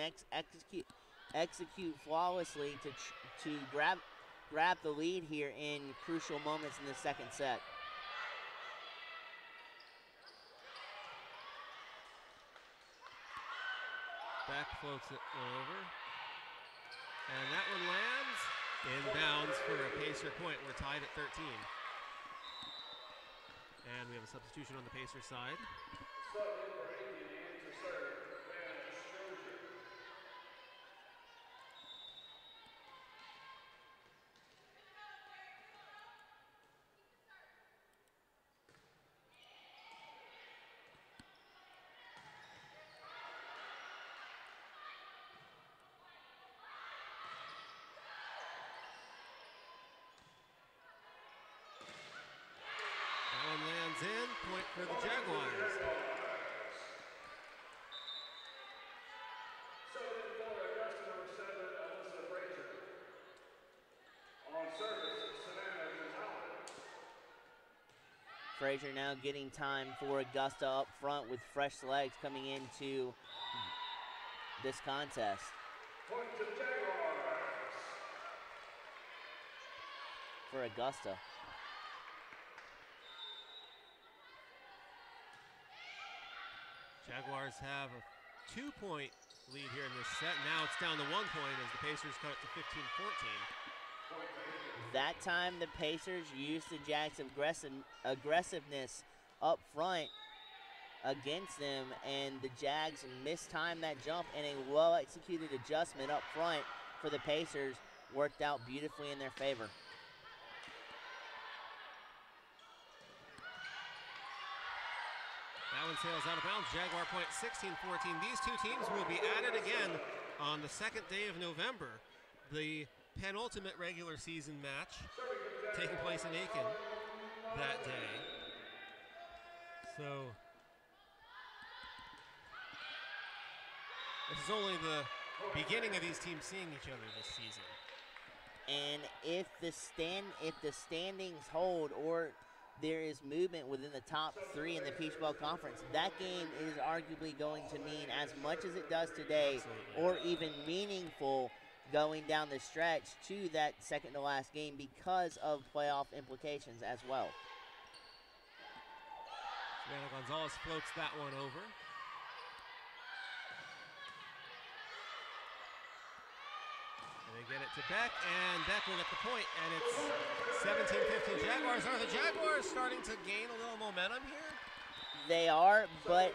execute flawlessly to grab the lead here in crucial moments in the second set. Back floats it over. And that one lands inbounds for a Pacer point. We're tied at 13. And we have a substitution on the Pacer side. In, point for the Jaguars. Frazier now getting time for Augusta up front with fresh legs coming into this contest. Point to Jaguars. For Augusta. Jaguars have a 2-point lead here in this set. Now it's down to 1 point as the Pacers cut it to 15-14. That time the Pacers used the Jags' aggressiveness up front against them, and the Jags mistimed that jump, and a well-executed adjustment up front for the Pacers worked out beautifully in their favor. That one sails out of bounds. Jaguar point 16-14. These two teams will be at it again on the second day of November. The penultimate regular season match taking place in Aiken that day. So this is only the beginning of these teams seeing each other this season. And if the standings hold, or there is movement within the top 3 in the Peach Bowl Conference, that game is arguably going to mean as much as it does today, or even meaningful going down the stretch to that second to last game because of playoff implications as well. Savannah Gonzalez floats that one over. They get it to Beck, and Beck will get the point, and it's 17-15 Jaguars. Are the Jaguars starting to gain a little momentum here? They are, but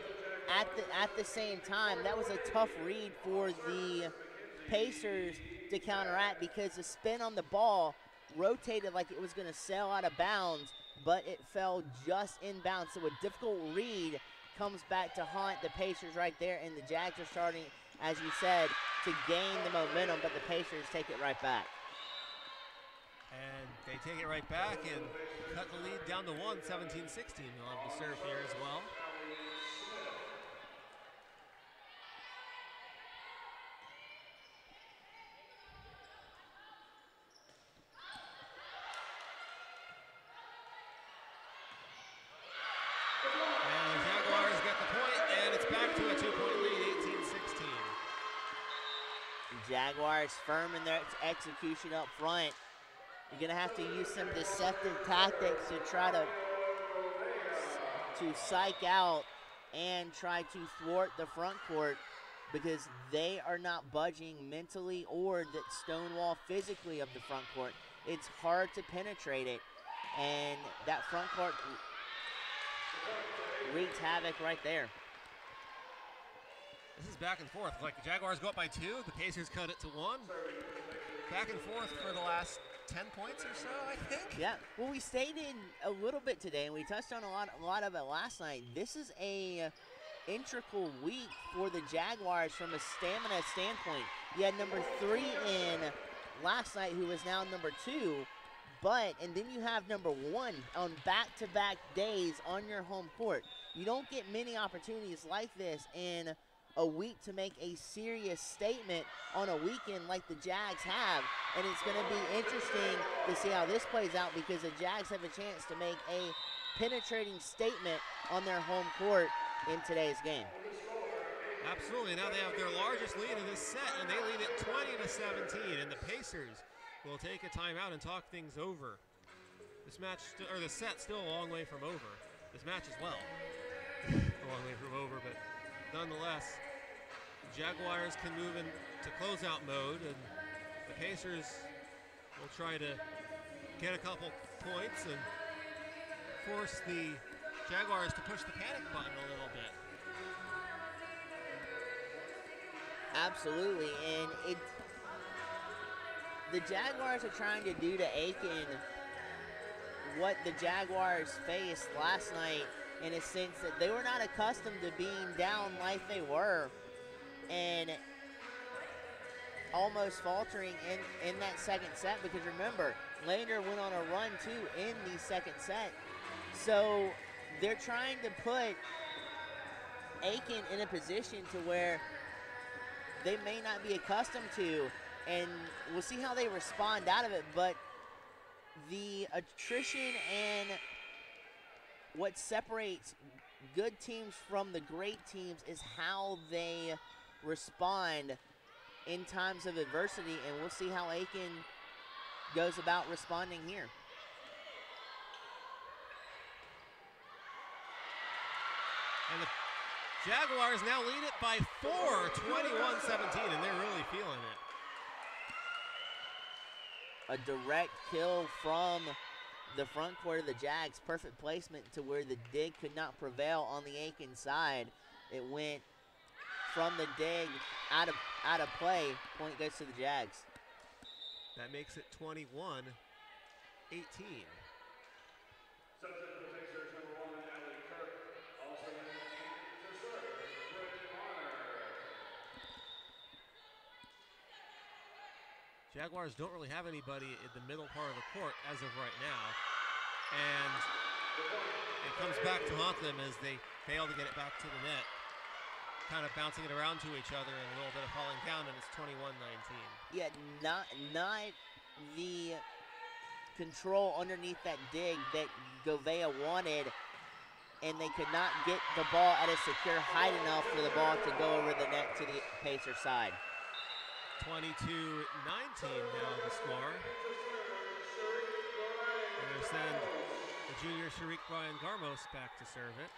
at the same time, that was a tough read for the Pacers to counteract because the spin on the ball rotated like it was going to sail out of bounds, but it fell just inbounds. So a difficult read comes back to haunt the Pacers right there, and the Jags are starting, as you said, to gain the momentum, but the Pacers take it right back. And they take it right back and cut the lead down to 1, 17-16. They'll have the serve here as well. And the Jaguars get the point, and it's back to a 2-point lead, 18-16. Jaguars firm in their execution up front. You're going to have to use some deceptive tactics to try to psych out and try to thwart the front court. because they are not budging mentally or that stonewall physically of the front court. It's hard to penetrate it, and that front court wreaks havoc right there. This is back and forth. Like the Jaguars go up by 2, the Pacers cut it to 1. Back and forth for the last 10 points or so, I think. Yeah, well, we stayed in a little bit today, and we touched on a lot of it last night. This is a integral week for the Jaguars from a stamina standpoint. You had number 3 in last night, who is now number 2, and then you have number 1 on back-to-back days on your home court. You don't get many opportunities like this in a week to make a serious statement on a weekend like the Jags have, and it's going to be interesting to see how this plays out, because the Jags have a chance to make a penetrating statement on their home court in today's game. Absolutely. Now they have their largest lead in this set, and they lead it 20-17, and the Pacers will take a timeout and talk things over. This match, or the set, still a long way from over. This match as well, a long way from over, but nonetheless, the Jaguars can move into closeout mode, and the Pacers will try to get a couple points and force the Jaguars to push the panic button a little bit. Absolutely, and the Jaguars are trying to do to Aiken what the Jaguars faced last night, in a sense that they were not accustomed to being down like they were and almost faltering in that second set, because remember, Lander went on a run too in the second set. So they're trying to put Aiken in a position to where they may not be accustomed to, and we'll see how they respond out of it. But the attrition and what separates good teams from the great teams is how they respond in times of adversity, and we'll see how Aiken goes about responding here. And the Jaguars now lead it by 4, 21-17, and they're really feeling it. A direct kill from the front court of the Jags. Perfect placement to where the dig could not prevail on the Aiken side. It went from the dig out of play. Point goes to the Jags. That makes it 21-18. Jaguars don't really have anybody in the middle part of the court as of right now, and it comes back to haunt them as they fail to get it back to the net, kind of bouncing it around to each other and a little bit of falling down, and it's 21-19. Yeah, not the control underneath that dig that Gouveia wanted, and they could not get the ball at a secure height enough for the ball to go over the net to the Pacer side. 22-19 now the score. They're going to send the junior Sharik Brian Garmos back to serve it.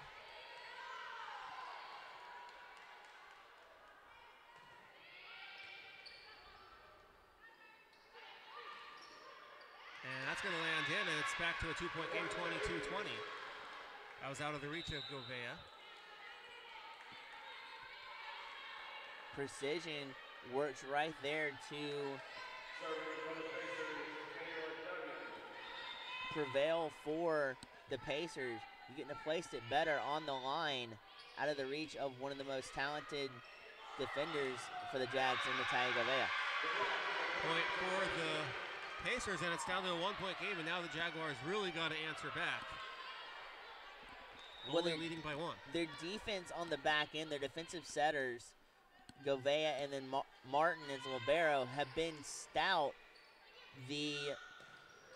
And that's going to land in, and it's back to a 2-point game, 22-20. That was out of the reach of Gouveia. Precision works right there to prevail for the Pacers. You couldn't have placed it better on the line, out of the reach of one of the most talented defenders for the Jags in Mattia Gouveia. Point for the Pacers, and it's down to a 1-point game, and now the Jaguars really got to answer back. Only leading by 1. Their defense on the back end, their defensive setters, Gouveia and then Martin as libero, have been stout the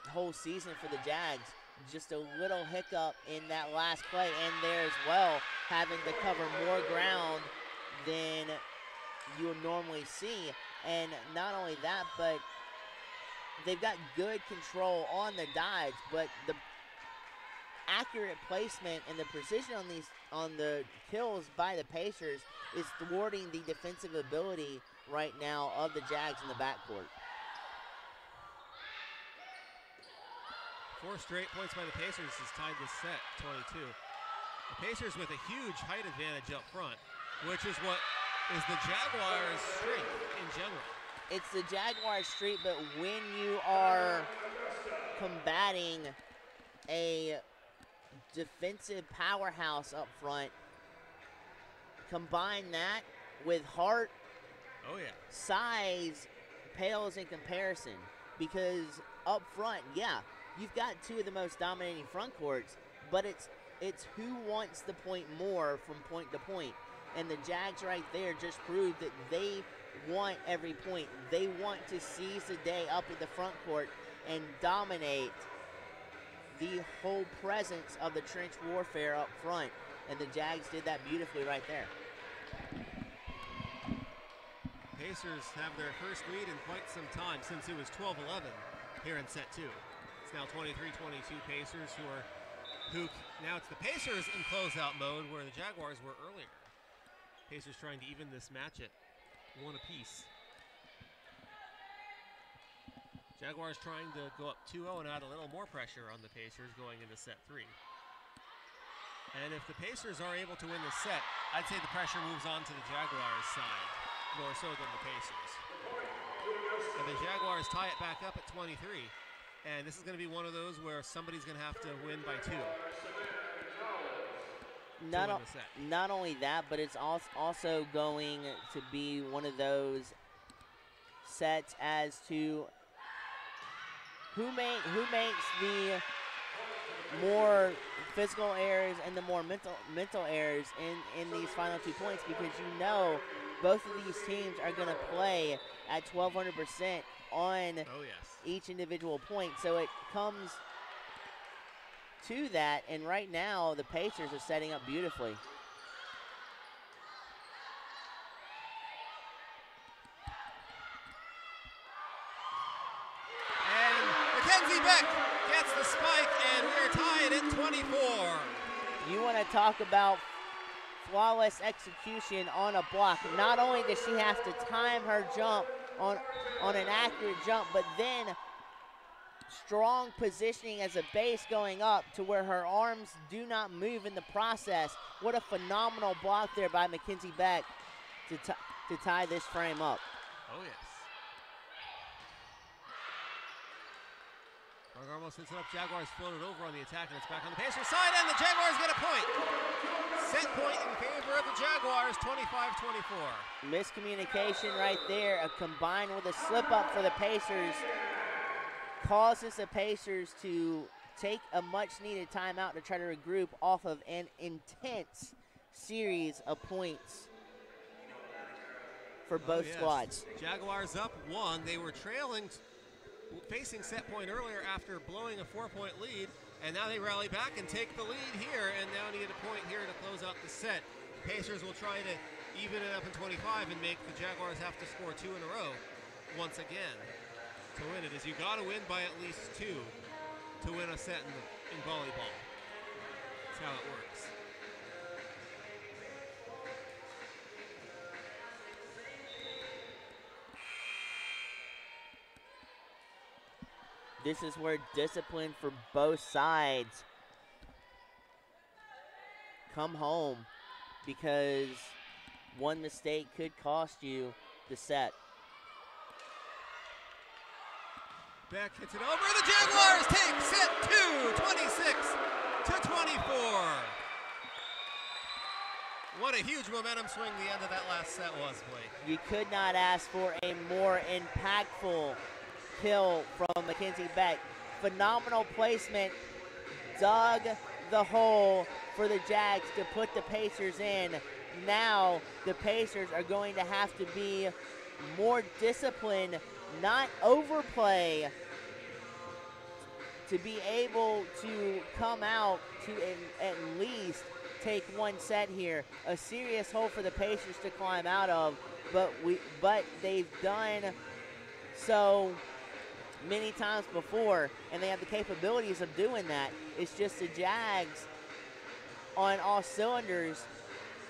whole season for the Jags. Just a little hiccup in that last play, and there as well, having to cover more ground than you would normally see. And not only that, but they've got good control on the dives, but accurate placement and the precision on the kills by the Pacers is thwarting the defensive ability right now of the Jags in the backcourt. 4 straight points by the Pacers has tied this set, 22. The Pacers with a huge height advantage up front, which is what is the Jaguars' strength in general. It's the Jaguars' strength, but when you are combating a defensive powerhouse up front, combine that with heart, size pales in comparison, because up front, yeah, you've got 2 of the most dominating front courts, but it's who wants the point more from point to point. And the Jags right there just proved that they want every point. They want to seize the day up in the front court and dominate the whole presence of the trench warfare up front. And the Jags did that beautifully right there. Pacers have their first lead in quite some time, since it was 12-11 here in set 2. It's now 23-22 Pacers now it's the Pacers in closeout mode where the Jaguars were earlier. Pacers trying to even this match at 1 apiece. Jaguars trying to go up 2-0 and add a little more pressure on the Pacers going into set 3. And if the Pacers are able to win the set, I'd say the pressure moves on to the Jaguars' side, more so than the Pacers. And the Jaguars tie it back up at 23. And this is going to be one of those where somebody's going to have to win by 2. Not only that, but it's also going to be one of those sets as to who makes the more physical errors and the more mental errors in these final 2 points, because you know both of these teams are going to play at 1,200% on each individual point. So it comes to that, and right now the Pacers are setting up beautifully. And Mackenzie Beck gets the spike, and we're tied at 24. You want to talk about flawless execution on a block. Not only does she have to time her jump on an accurate jump, but then strong positioning as a base going up to where her arms do not move in the process. What a phenomenal block there by Mackenzie Beck to tie this frame up. Oh, yes. Almost hits it up. Jaguars floated over on the attack, and it's back on the Pacers side, and the Jaguars get a point. Set point in favor of the Jaguars, 25-24. Miscommunication right there, combined with a slip-up for the Pacers, causes the Pacers to take a much-needed timeout to try to regroup off of an intense series of points for both squads. Jaguars up 1. They were trailing, facing set point earlier after blowing a 4-point lead, and now they rally back and take the lead here, and now need a point here to close out the set. Pacers will try to even it up in 25 and make the Jaguars have to score 2 in a row once again to win it, as you got to win by at least 2 to win a set in volleyball. That's how it works. This is where discipline for both sides come home, because one mistake could cost you the set. Beck hits it over. The Jaguars take set 2, 26-24. What a huge momentum swing the end of that last set was, Blake. You could not ask for a more impactful kill from Mackenzie Beck. Phenomenal placement, dug the hole for the Jags to put the Pacers in. Now the Pacers are going to have to be more disciplined, not overplay, to be able to come out to at least take one set here. A serious hole for the Pacers to climb out of, but they've done so many times before, and they have the capabilities of doing that. It's just the Jags on all cylinders,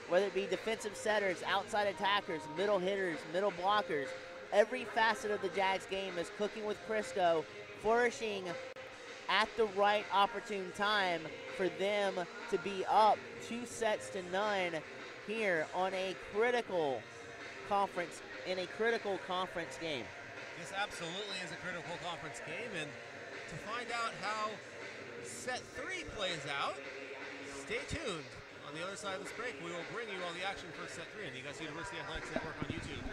whether it be defensive setters, outside attackers, middle hitters, middle blockers. Every facet of the Jags game is cooking with Crisco, flourishing at the right opportune time for them to be up 2-0 here on a critical conference, in a critical conference game. This absolutely is a critical conference game, and to find out how set 3 plays out, stay tuned. On the other side of this break, we will bring you all the action for set 3 on the Augusta University Athletics Network on YouTube.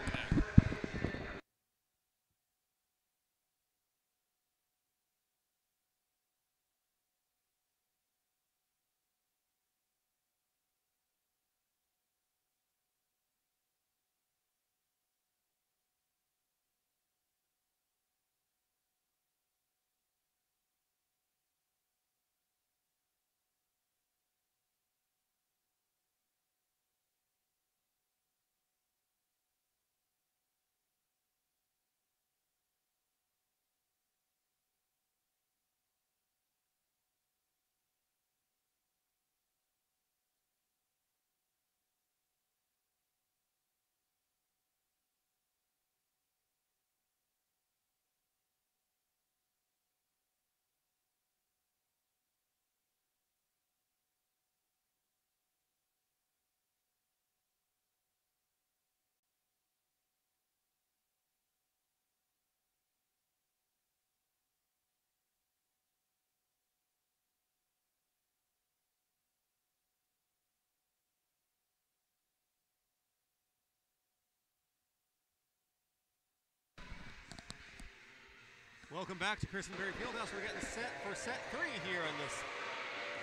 Welcome back to Christenberry Fieldhouse. We're getting set for set 3 here on this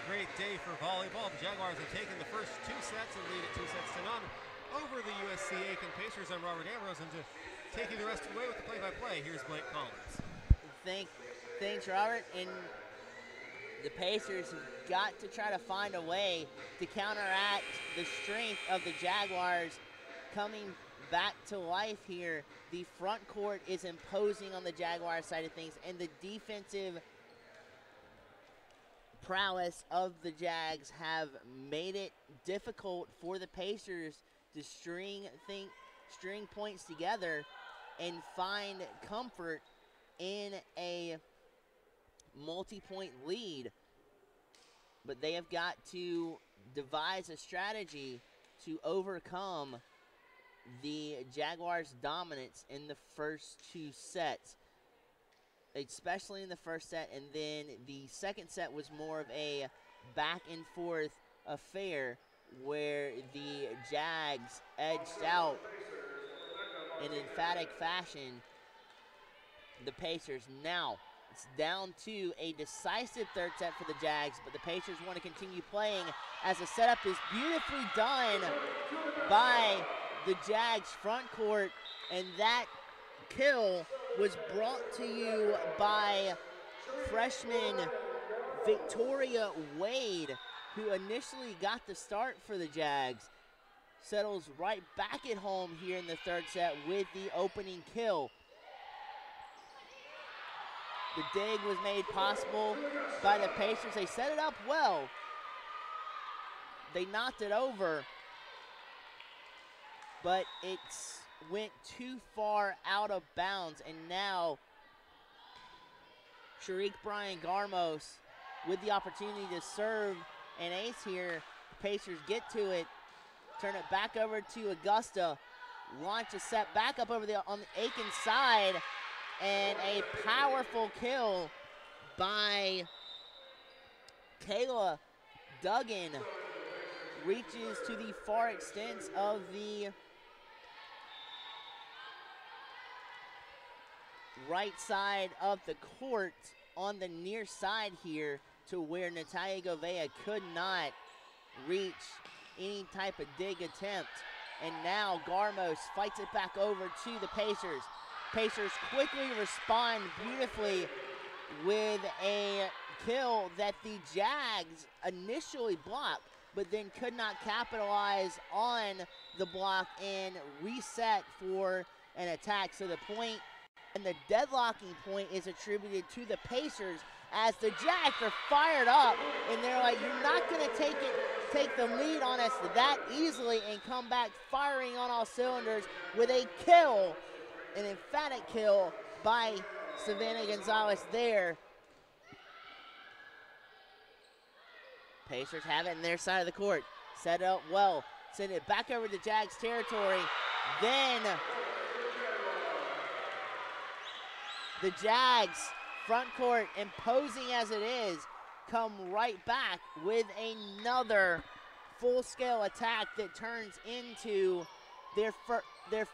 great day for volleyball. The Jaguars have taken the first 2 sets and lead at 2-0 over the USC Aiken Pacers. I'm Robert Ambrose, and to take you the rest of the way with the play-by-play, here's Blake Collins. Thanks, Robert. And the Pacers have got to try to find a way to counteract the strength of the Jaguars coming back to life here. The front court is imposing on the Jaguar side of things, and the defensive prowess of the Jags have made it difficult for the Pacers to string points together and find comfort in a multi-point lead. But they have got to devise a strategy to overcome the Jaguars' dominance in the first 2 sets, especially in the first set, and then the second set was more of a back and forth affair where the Jags edged out in emphatic fashion the Pacers. Now it's down to a decisive third set for the Jags, but the Pacers want to continue playing as the setup is beautifully done by the Jags front court, and that kill was brought to you by freshman Victoria Wade, who initially got the start for the Jags. Settles right back at home here in the third set with the opening kill. The dig was made possible by the Pacers. They set it up well. They knocked it over, but it went too far out of bounds, and now Sharik Bryan Garmos with the opportunity to serve an ace here. The Pacers get to it, turn it back over to Augusta, launch a set back up over on the Aiken side, and a powerful kill by Kayla Duggan reaches to the far extents of the right side of the court on the near side here to where Natalia Govea could not reach any type of dig attempt. And now Garmos fights it back over to the Pacers. Pacers quickly respond beautifully with a kill that the Jags initially blocked, but then could not capitalize on the block and reset for an attack. So the point and the deadlocking point is attributed to the Pacers as the Jags are fired up, and they're like, you're not going to take the lead on us that easily and come back firing on all cylinders with a kill, an emphatic kill by Savannah Gonzalez there. Pacers have it in their side of the court. Set up well. Send it back over to Jags territory. Then the Jags front court, imposing as it is, come right back with another full-scale attack that turns into their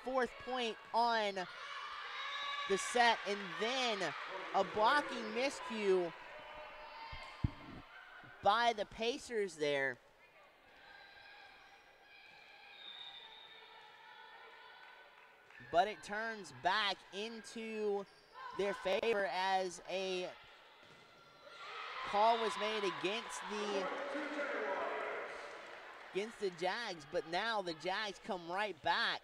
fourth point on the set, and then a blocking miscue by the Pacers there. But it turns back into their favor as a call was made against the Jags, but now the Jags come right back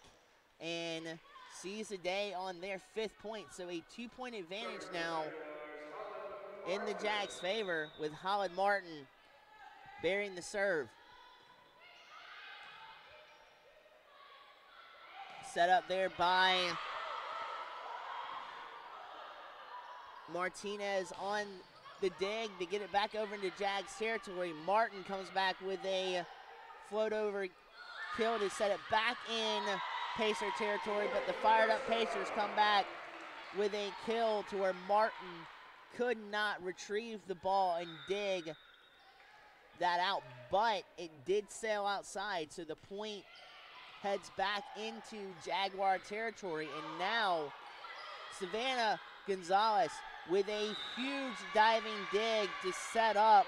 and seize the day on their 5th point. So a 2-point advantage now in the Jags' favor with Holland Martin bearing the serve. Set up there by Martinez on the dig to get it back over into Jags territory. Martin comes back with a float over kill to set it back in Pacer territory, but the fired up Pacers come back with a kill to where Martin could not retrieve the ball and dig that out, but it did sail outside, so the point heads back into Jaguar territory. And now Savannah Gonzalez with a huge diving dig to set up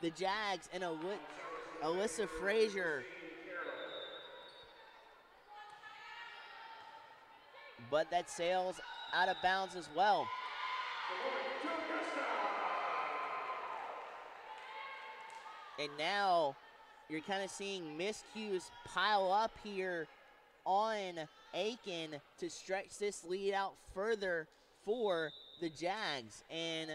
the Jags, and Alyssa Frazier. But that sails out of bounds as well. And now you're kind of seeing miscues pile up here on Aiken to stretch this lead out further for the Jags. And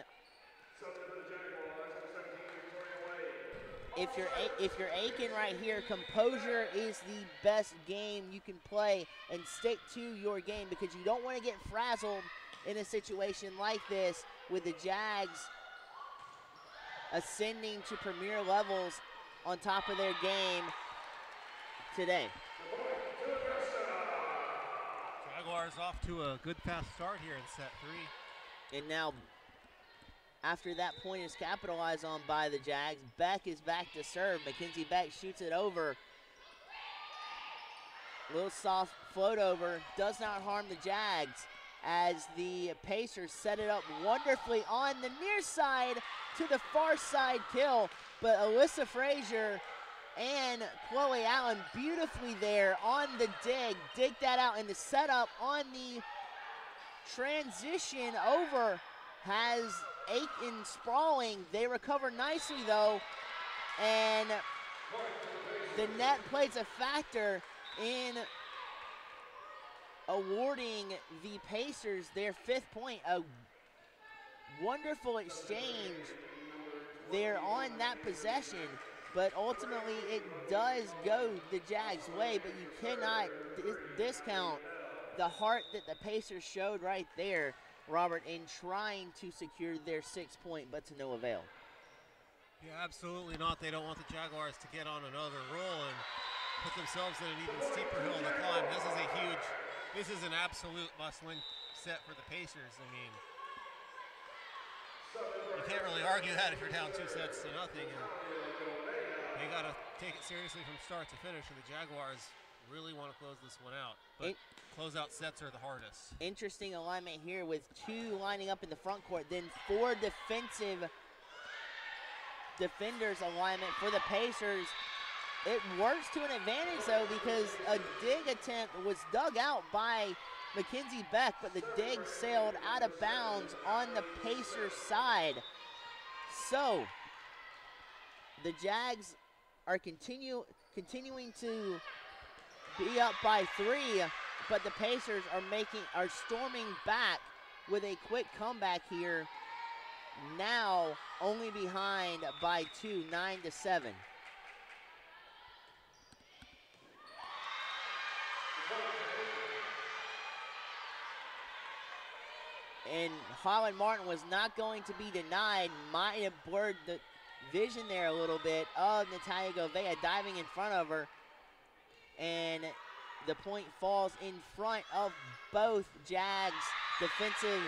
if you're Aiken right here, composure is the best game you can play, and stick to your game, because you don't want to get frazzled in a situation like this with the Jags ascending to premier levels on top of their game today. Jaguars off to a good fast start here in set 3. And now, after that point is capitalized on by the Jags, Beck is back to serve. Mackenzie Beck shoots it over. A little soft float over, does not harm the Jags, as the Pacers set it up wonderfully on the near side to the far side kill. But Alyssa Frazier and Chloe Allen beautifully there on the dig that out, and the setup on the transition over has Aiken sprawling. They recover nicely though, and the net plays a factor in awarding the Pacers their 5th point. A wonderful exchange there on that possession, but ultimately it does go the Jags' way. But you cannot discount the heart that the Pacers showed right there, Robert, in trying to secure their 6th point, but to no avail. Yeah, absolutely not. They don't want the Jaguars to get on another roll and put themselves in an even steeper hill to climb. This is an absolute must-win set for the Pacers. I mean, you can't really argue that if you're down 2 sets to nothing. And they got to take it seriously from start to finish, and the Jaguars really want to close this one out. But closeout sets are the hardest. Interesting alignment here with 2 lining up in the front court, then 4 defenders alignment for the Pacers. It works to an advantage though, because a dig attempt was dug out by Mackenzie Beck, but the dig sailed out of bounds on the Pacers side. So the Jags are continuing to be up by 3, but the Pacers are storming back with a quick comeback here. Now only behind by 2, 9-7. And Holland Martin was not going to be denied. Might have blurred the vision there a little bit of Natalia Govea diving in front of her. And the point falls in front of both Jags defensive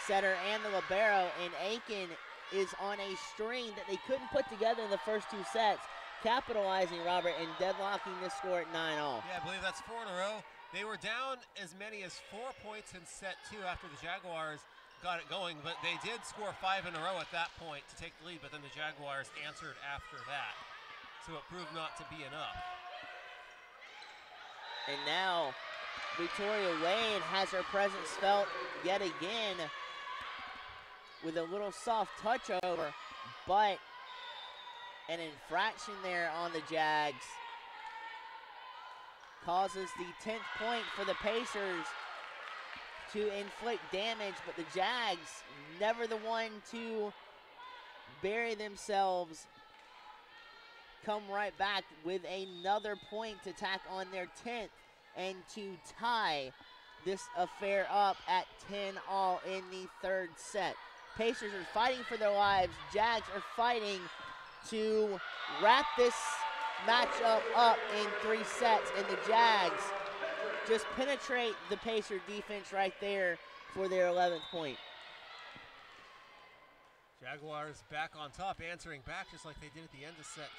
setter and the libero. And Aiken is on a string that they couldn't put together in the first 2 sets, capitalizing, Robert, and deadlocking this score at 9-all. Yeah, I believe that's 4 in a row. They were down as many as 4 points in set 2 after the Jaguars got it going, but they did score 5 in a row at that point to take the lead, but then the Jaguars answered after that. So it proved not to be enough. And now Victoria Wade has her presence felt yet again with a little soft touch over, but an infraction there on the Jags causes the 10th point for the Pacers to inflict damage, but the Jags never the one to bury themselves, come right back with another point to tack on their 10th and to tie this affair up at 10-all in the 3rd set. Pacers are fighting for their lives. Jags are fighting to wrap this matchup up in 3 sets, and the Jags just penetrate the Pacer defense right there for their 11th point. Jaguars back on top, answering back just like they did at the end of set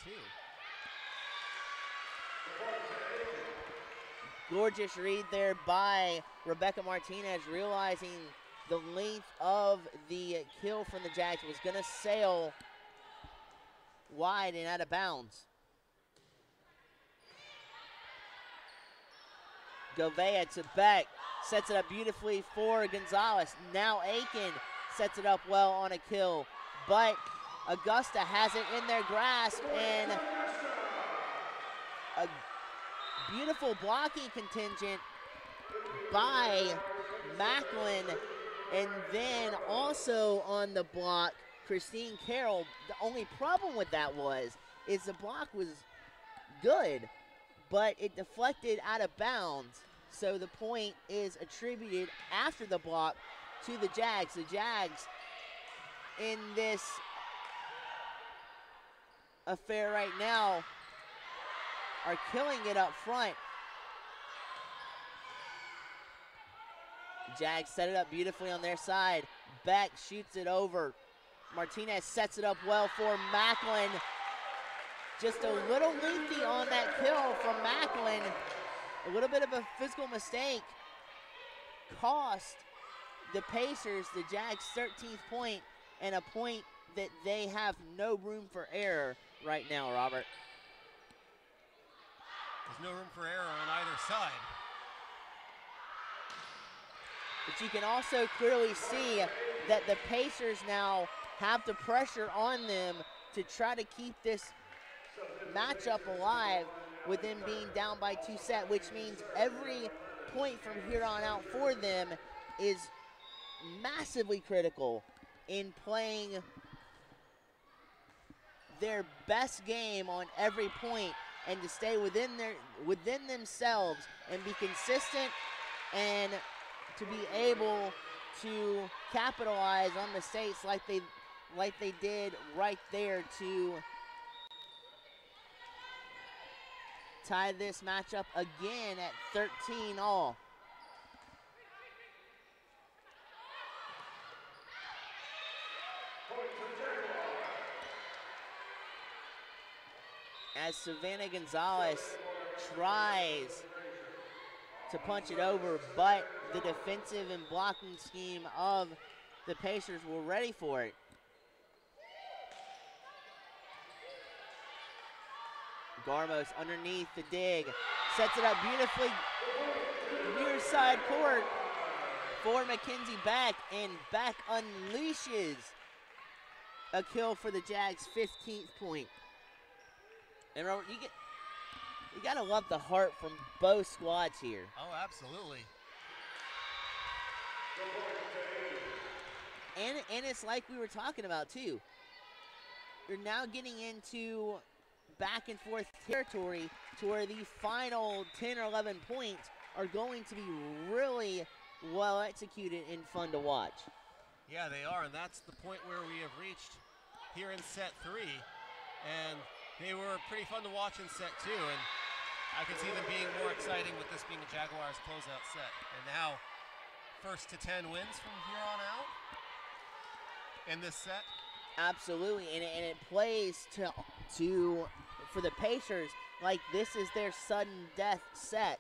2. Gorgeous read there by Rebecca Martinez, realizing the length of the kill from the Jags was going to sail wide and out of bounds. Govea to Beck, sets it up beautifully for Gonzalez. Now Aiken sets it up well on a kill, but Augusta has it in their grasp, and a beautiful blocking contingent by Macklin, and then also on the block, Christine Carroll. The only problem with that is the block was good, but it deflected out of bounds. So the point is attributed after the block to the Jags. The Jags in this affair right now are killing it up front. Jags set it up beautifully on their side. Beck shoots it over. Martinez sets it up well for Macklin. Just a little lengthy on that kill from Macklin. A little bit of a physical mistake cost the Pacers, the Jags, 13th point, and a point that they have no room for error right now, Robert. There's no room for error on either side. But you can also clearly see that the Pacers now have the pressure on them to try to keep this matchup alive with them being down by 2 sets, which means every point from here on out for them is massively critical in playing their best game on every point and to stay within themselves and be consistent and to be able to capitalize on mistakes like they did right there to tie this matchup again at 13-all. As Savannah Gonzalez tries to punch it over, but the defensive and blocking scheme of the Pacers were ready for it. Garmos underneath the dig, sets it up beautifully near side court for Mackenzie Beck, and Beck unleashes a kill for the Jags' 15th point. And Robert, You got to love the heart from both squads here. Oh, absolutely. And it's like we were talking about, too. You're now getting into back and forth territory to where the final 10 or 11 points are going to be really well executed and fun to watch. Yeah, they are, and that's the point where we have reached here in set 3. And they were pretty fun to watch in set 2, and I could see them being more exciting with this being a Jaguars closeout set. And now, first to 10 wins from here on out in this set. Absolutely, and it plays to for the Pacers like this is their sudden death set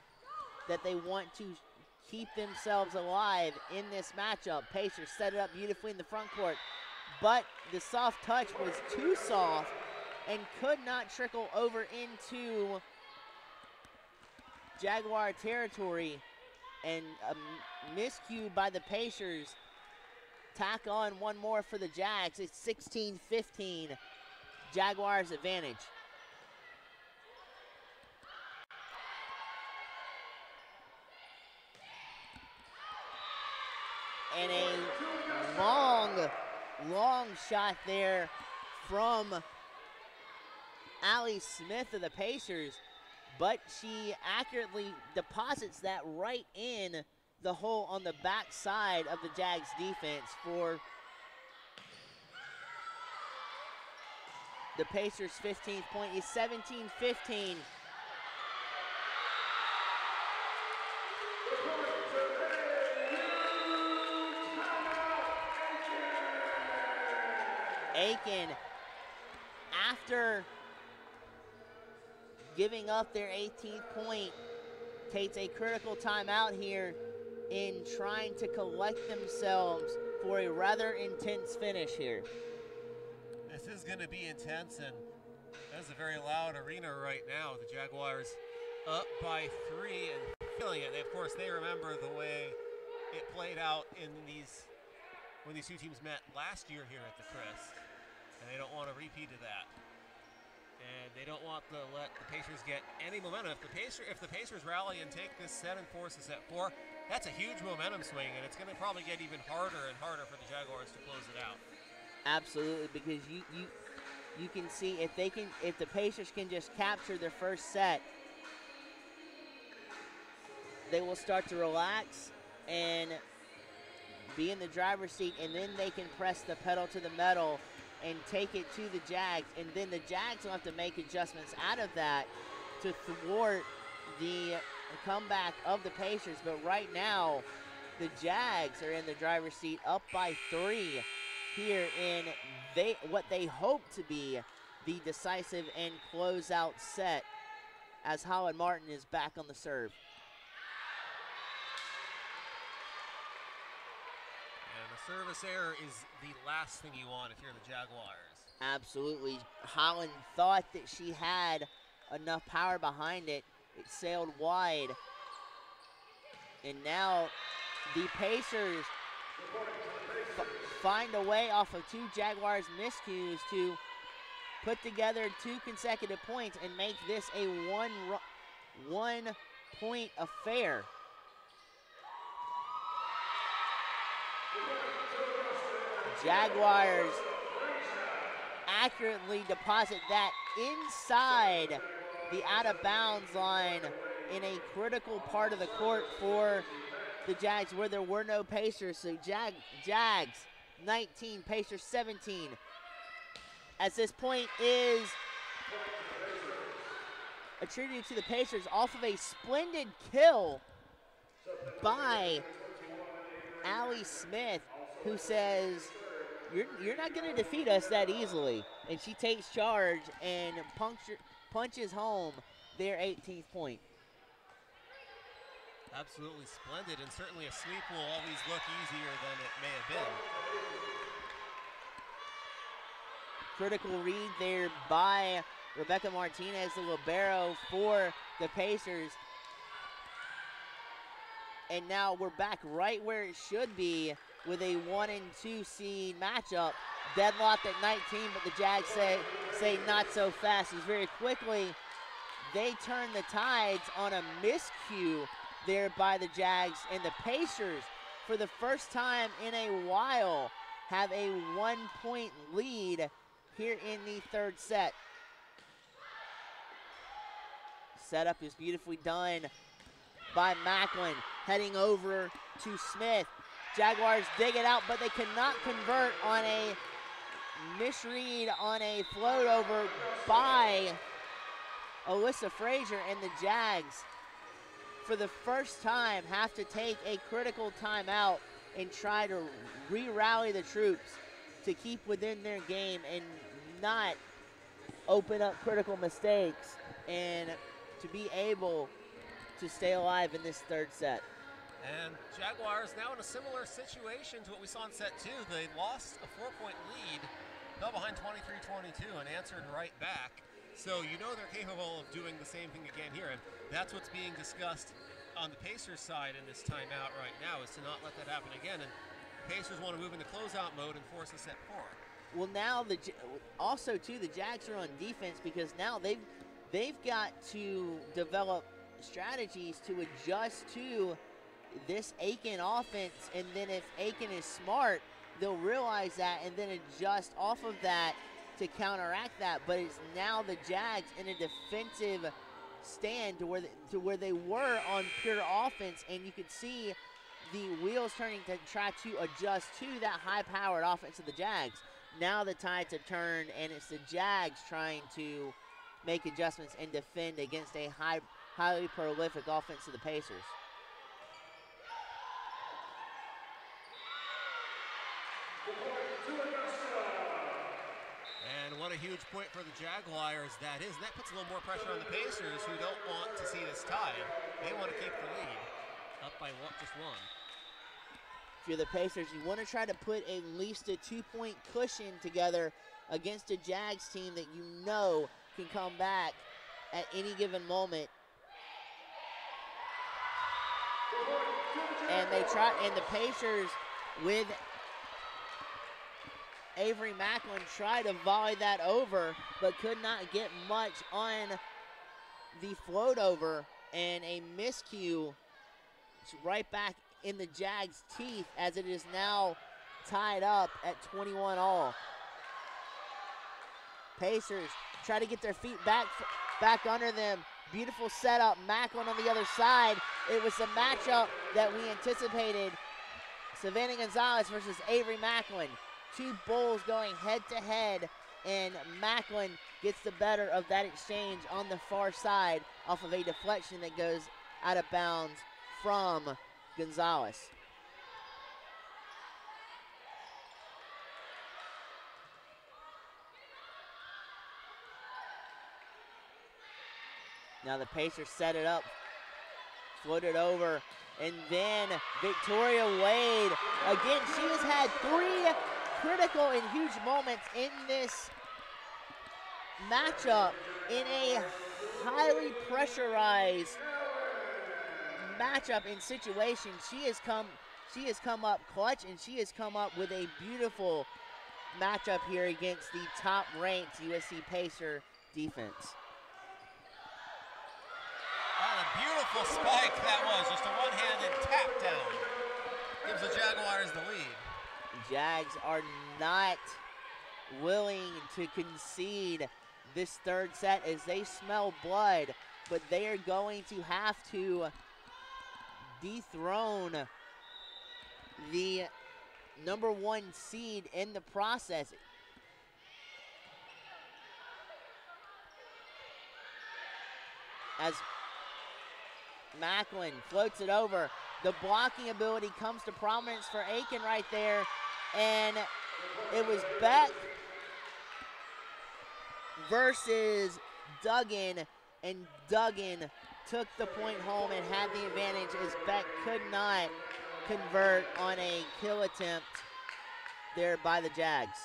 that they want to keep themselves alive in this matchup. Pacers set it up beautifully in the front court, but the soft touch was too soft and could not trickle over into Jaguar territory, and a miscue by the Pacers. Tack on one more for the Jags. It's 16-15, Jaguars advantage. And a long shot there from Allie Smith of the Pacers, but she accurately deposits that right in the hole on the back side of the Jags defense for the Pacers' 15th point. Is 17-15. Aiken, after giving up their 18th point, takes a critical timeout here in trying to collect themselves for a rather intense finish here. This is going to be intense, and that's a very loud arena right now. The Jaguars up by 3 and feeling it. Of course, they remember the way it played out in when these two teams met last year here at the Chris, and they don't want a repeat of that. And they don't want to let the Pacers get any momentum. If the Pacers rally and take this set and force to set 4, that's a huge momentum swing, and it's going to probably get even harder and harder for the Jaguars to close it out. Absolutely, because you can see if the Pacers can just capture their first set, they will start to relax and be in the driver's seat, and then they can press the pedal to the metal and take it to the Jags, and then the Jags will have to make adjustments out of that to thwart the comeback of the Pacers. But right now, the Jags are in the driver's seat up by 3 here in what they hope to be the decisive and closeout set, as Holland Martin is back on the serve. Service error is the last thing you want if you're the Jaguars. Absolutely. Holland thought that she had enough power behind it. It sailed wide. And now the Pacers find a way off of 2 Jaguars miscues to put together 2 consecutive points and make this a one-point affair. Jaguars accurately deposit that inside the out-of-bounds line in a critical part of the court for the Jags where there were no Pacers. So Jags 19, Pacers 17. As this point is attributed to the Pacers off of a splendid kill by Allie Smith, who says, you're not going to defeat us that easily. And she takes charge and punches home their 18th point. Absolutely splendid, and certainly a sweep will always look easier than it may have been. Critical read there by Rebecca Martinez, the libero for the Pacers. And now we're back right where it should be with a 1 and 2 seed matchup. Deadlocked at 19, but the Jags say not so fast, as very quickly they turn the tides on a miscue there by the Jags, and the Pacers, for the first time in a while, have a 1-point lead here in the third set. Setup is beautifully done by Macklin, heading over to Smith. Jaguars dig it out, but they cannot convert on a misread on a float over by Alyssa Frazier, and the Jags, for the first time, have to take a critical timeout and try to re-rally the troops to keep within their game and not open up critical mistakes and to be able to stay alive in this third set. And Jaguars now in a similar situation to what we saw in set 2. They lost a 4-point lead, fell behind 23-22, and answered right back. So you know they're capable of doing the same thing again here, and that's what's being discussed on the Pacers side in this timeout right now, is to not let that happen again. And the Pacers want to move into closeout mode and force a set 4. Well, now also too, the Jags are on defense because now they've got to develop strategies to adjust to this Aiken offense, and then if Aiken is smart, they'll realize that and then adjust off of that to counteract that. But it's now the Jags in a defensive stand to where they were on pure offense, and you could see the wheels turning to try to adjust to that high-powered offense of the Jags. Now the tides have turned, and it's the Jags trying to make adjustments and defend against a highly prolific offense of the Pacers. And what a huge point for the Jaguars that is. And that puts a little more pressure on the Pacers, who don't want to see this tied. They want to keep the lead up by just one. If you're the Pacers, you want to try to put at least a 2-point cushion together against a Jags team that you know can come back at any given moment. And the Pacers with Avery Macklin tried to volley that over, but could not get much on the float over, and a miscue right back in the Jags' teeth as it is now tied up at 21 all. Pacers try to get their feet back under them. Beautiful setup. Macklin on the other side. It was the matchup that we anticipated. Savannah Gonzalez versus Avery Macklin. Two bulls going head-to-head, and Macklin gets the better of that exchange on the far side off of a deflection that goes out of bounds from Gonzalez. Now the Pacers set it up, float it over, and then Victoria Wade. Again, she has had 3 critical and huge moments in this matchup in a highly pressurized matchup and situation. She has come up clutch, and she has come up with a beautiful matchup here against the top-ranked USC Pacer defense. A beautiful spike that was, just a one-handed tap down. Gives the Jaguars the lead. Jags are not willing to concede this third set as they smell blood, but they are going to have to dethrone the #1 seed in the process. As Macklin floats it over, the blocking ability comes to prominence for Aiken right there, and it was Beck versus Duggan, and Duggan took the point home and had the advantage as Beck could not convert on a kill attempt there by the Jags.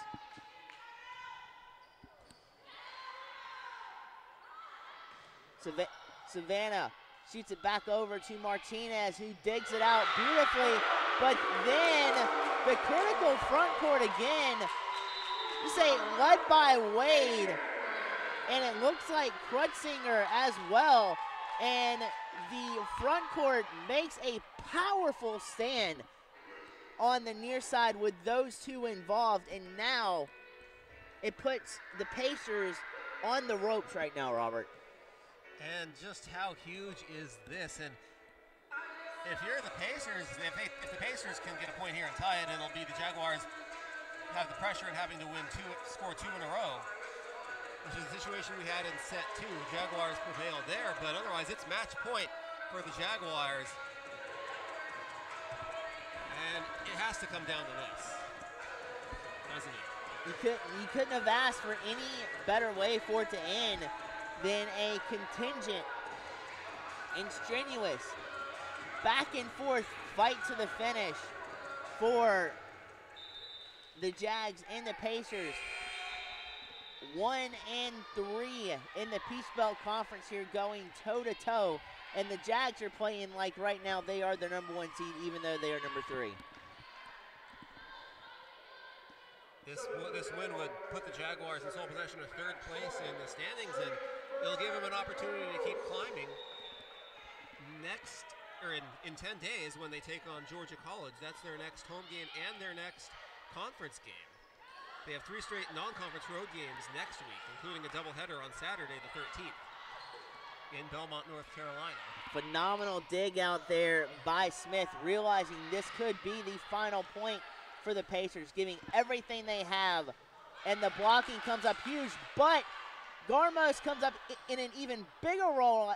Savannah shoots it back over to Martinez, who digs it out beautifully, but then the critical front court again, you say led by Wade, and it looks like Krutzinger as well. And the front court makes a powerful stand on the near side with those two involved, and now it puts the Pacers on the ropes right now, Robert. And just how huge is this? And if you're the Pacers, if the Pacers can get a point here and tie it, it'll be the Jaguars have the pressure and having to score two in a row, which is the situation we had in set 2. Jaguars prevailed there, but otherwise it's match point for the Jaguars. And it has to come down to this, doesn't it? You couldn't have asked for any better way for it to end than a contingent and strenuous back and forth fight to the finish for the Jags and the Pacers. 1-3 in the Peach Belt Conference here, going toe-to-toe, and the Jags are playing like right now they are the number 1 seed, even though they are number 3. This win would put the Jaguars in sole possession of 3rd place in the standings, and it'll give them an opportunity to keep climbing in 10 days when they take on Georgia College. That's their next home game and their next conference game. They have 3 straight non-conference road games next week, including a doubleheader on Saturday the 13th in Belmont, North Carolina. Phenomenal dig out there by Smith, realizing this could be the final point for the Pacers, giving everything they have, and the blocking comes up huge, but Garmos comes up in an even bigger role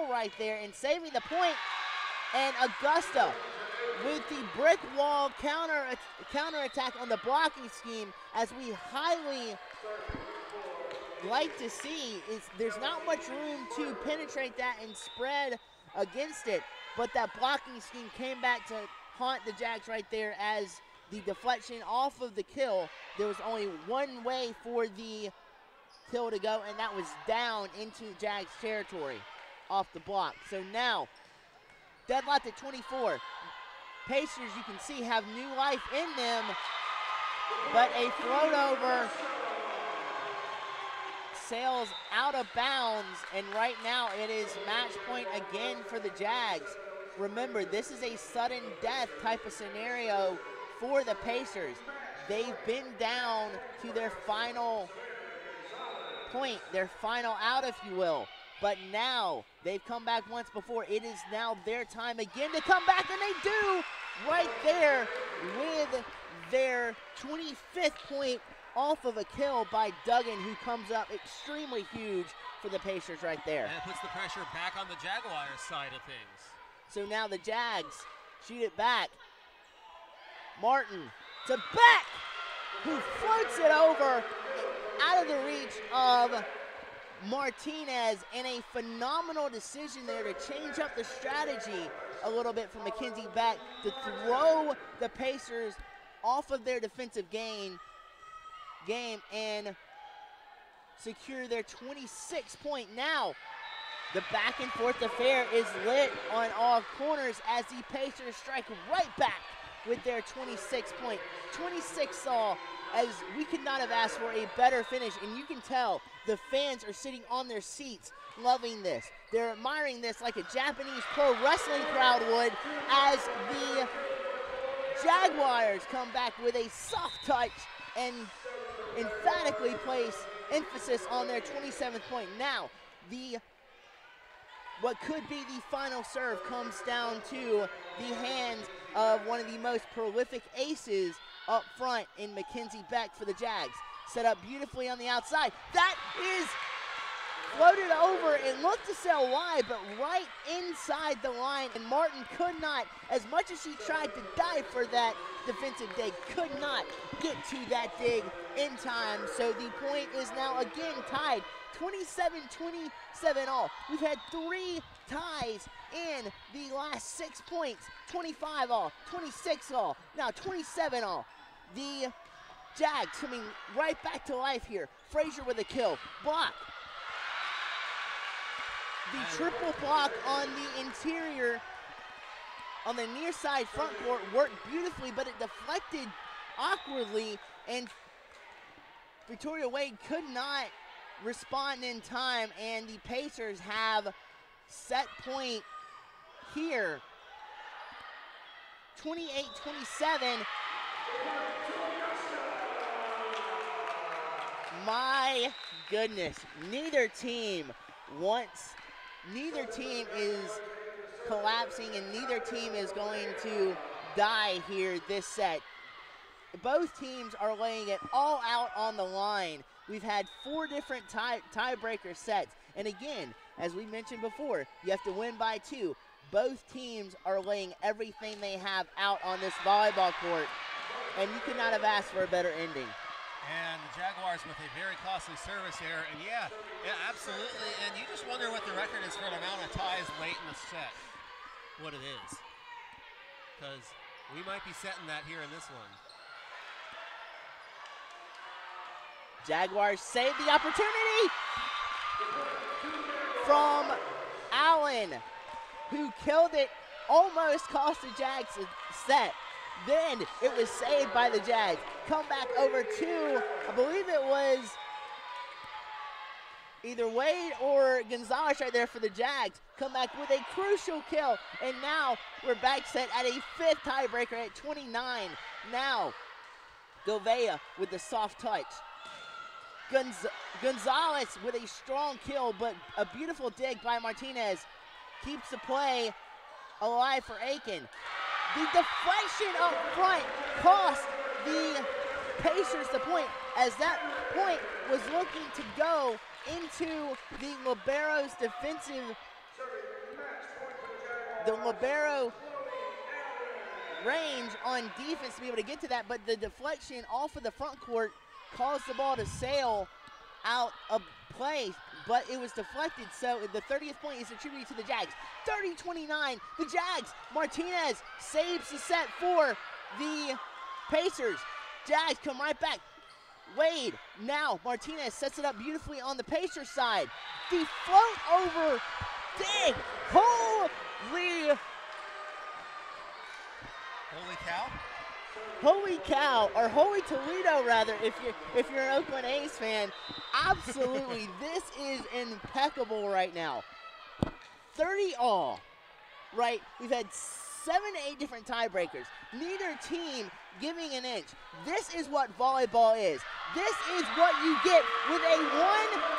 right there and saving the point, and Augusta with the brick wall counterattack on the blocking scheme, as we highly like to see. There's not much room to penetrate that and spread against it, but that blocking scheme came back to haunt the Jags right there as the deflection off of the kill. There was only one way for the kill to go, and that was down into Jags territory off the block. So now, deadlocked at 24. Pacers, you can see, have new life in them, but a float over sails out of bounds, and right now it is match point again for the Jags. Remember, this is a sudden death type of scenario for the Pacers. They've been down to their final point, their final out, if you will. But now they've come back once before. It is now their time again to come back, and they do right there with their 25th point off of a kill by Duggan, who comes up extremely huge for the Pacers right there. And it puts the pressure back on the Jaguars side of things. So now the Jags shoot it back. Martin to Beck, who floats it over out of the reach of Martinez, and a phenomenal decision there to change up the strategy a little bit from Mackenzie Beck to throw the Pacers off of their defensive game and secure their 26th point. Now the back and forth affair is lit on all corners as the Pacers strike right back with their 26th point. 26 all, as we could not have asked for a better finish, and you can tell the fans are sitting on their seats loving this. They're admiring this like a Japanese pro wrestling crowd would, as the Jaguars come back with a soft touch and emphatically place emphasis on their 27th point. Now, what could be the final serve comes down to the hands of one of the most prolific aces up front in Mackenzie Beck for the Jags. Set up beautifully on the outside. That is floated over. It looked to sail wide, but right inside the line. And Martin could not, as much as she tried to dive for that defensive dig, could not get to that dig in time. So the point is now again tied. 27-27 all. We've had 3 ties in the last 6 points. 25 all, 26 all, now 27 all. The Jags coming right back to life here. Frazier with a kill. Block. The triple block on the interior, on the near side front court, worked beautifully, but it deflected awkwardly, and Victoria Wade could not respond in time, and the Pacers have set point here. 28-27. My goodness, neither team is collapsing, and neither team is going to die here this set. Both teams are laying it all out on the line. We've had 4 different tiebreaker sets, and again, as we mentioned before, you have to win by 2. Both teams are laying everything they have out on this volleyball court, and you could not have asked for a better ending. And the Jaguars with a very costly service error, and yeah, absolutely, and you just wonder what the record is for the amount of ties late in the set. What it is, because we might be setting that here in this one. Jaguars save the opportunity from Allen, who killed it, almost cost the Jags a set. Then it was saved by the Jags. Come back over to, I believe it was either Wade or Gonzalez right there for the Jags. Come back with a crucial kill, and now we're back set at a 5th tiebreaker at 29. Now, Govea with the soft touch. Gonzalez with a strong kill, but a beautiful dig by Martinez keeps the play alive for Aiken. The deflection up front cost the Pacers the point, as that point was looking to go into the libero's libero range on defense to be able to get to that, but the deflection off of the front court caused the ball to sail out of play, but it was deflected, so the 30th point is attributed to the Jags. 30-29, the Jags. Martinez saves the set for the Pacers. Jags come right back. Wade, now Martinez sets it up beautifully on the Pacers side. The float over dig. Holy cow. Holy cow, or Holy Toledo rather, if you're an Oakland A's fan. Absolutely, this is impeccable right now. 30 all, right? We've had 7 to 8 different tiebreakers. Neither team giving an inch. This is what volleyball is. This is what you get with a 1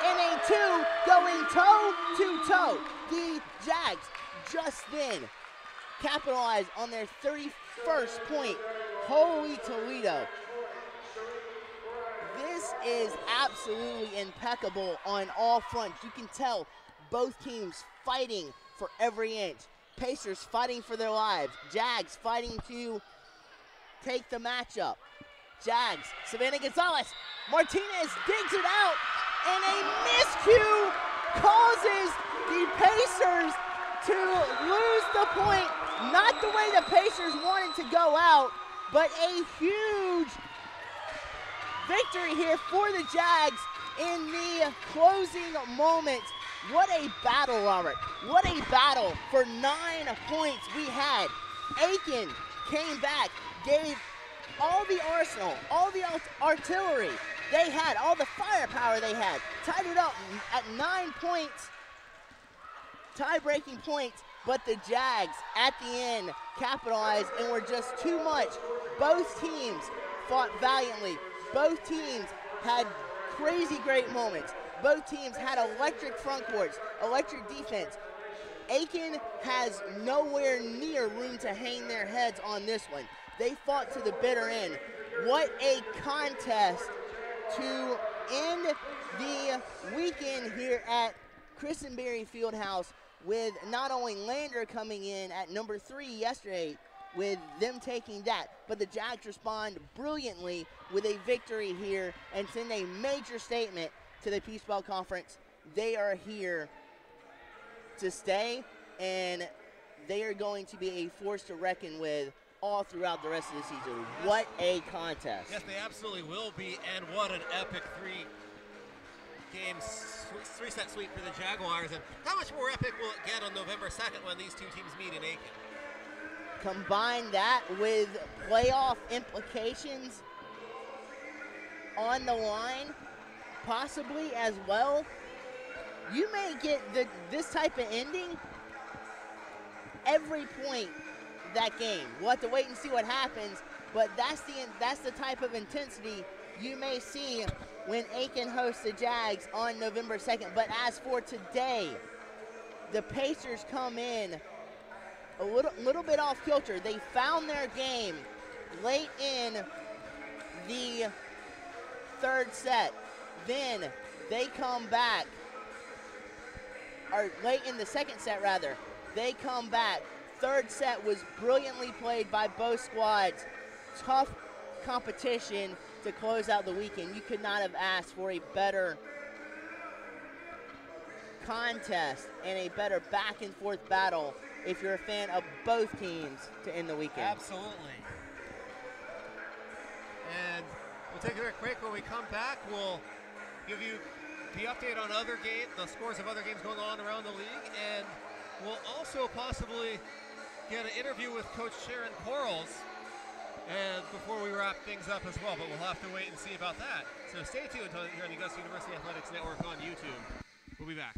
and a 2 going toe to toe. The Jags just then capitalize on their 31st point. Holy Toledo. This is absolutely impeccable on all fronts. You can tell both teams fighting for every inch. Pacers fighting for their lives. Jags fighting to take the matchup. Jags, Savannah Gonzalez. Martinez digs it out, and a miscue causes the Pacers to lose the point. Not the way the Pacers wanted to go out, but a huge victory here for the Jags in the closing moments. What a battle, Robert. What a battle for 9 points we had. Aiken came back, gave all the arsenal, all the artillery they had, all the firepower they had, tied it up at 9 points, tie-breaking points, but the Jags at the end capitalized and were just too much. Both teams fought valiantly. Both teams had crazy great moments. Both teams had electric front courts, electric defense. Aiken has nowhere near room to hang their heads on this one. They fought to the bitter end. What a contest to end the weekend here at Christenberry Fieldhouse, with not only Lander coming in at number 3 yesterday, with them taking that, but the Jags respond brilliantly with a victory here and send a major statement to the Peach Belt Conference. They are here to stay, and they are going to be a force to reckon with all throughout the rest of the season. Yes. What a contest. Yes, they absolutely will be, and what an epic 3-set sweep for the Jaguars. And how much more epic will it get on November 2nd when these two teams meet in Aiken? Combine that with playoff implications on the line. possibly as well, you may get this type of ending every point that game. We'll have to wait and see what happens, but that's the type of intensity you may see when Aiken hosts the Jags on November 2nd. But as for today, the Pacers come in a little bit off kilter. They found their game late in the third set. Then they come back, or late in the second set rather. They come back. Third set was brilliantly played by both squads. Tough competition to close out the weekend. You could not have asked for a better contest and a better back and forth battle if you're a fan of both teams to end the weekend. Absolutely. And we'll take a quick break. When we come back, we'll give you the update on other games, the scores of other games going on around the league, and we'll also possibly get an interview with Coach Sharon Quarles and before we wrap things up as well, but we'll have to wait and see about that. So stay tuned here on the Augusta University Athletics Network on YouTube. We'll be back.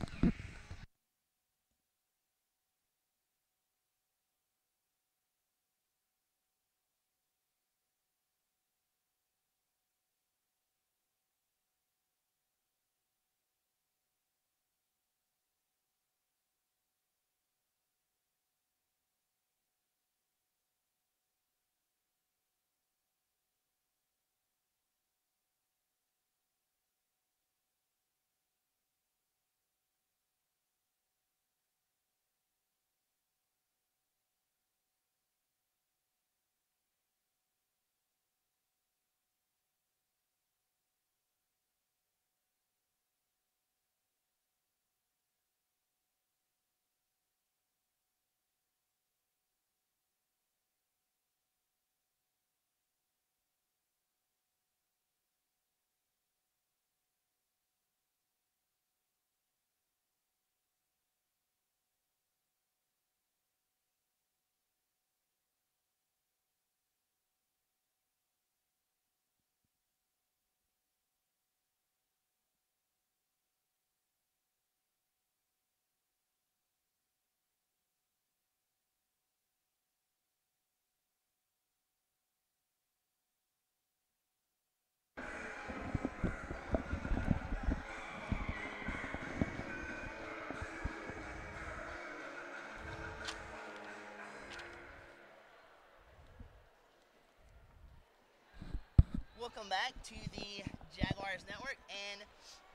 Welcome back to the Jaguars Network, and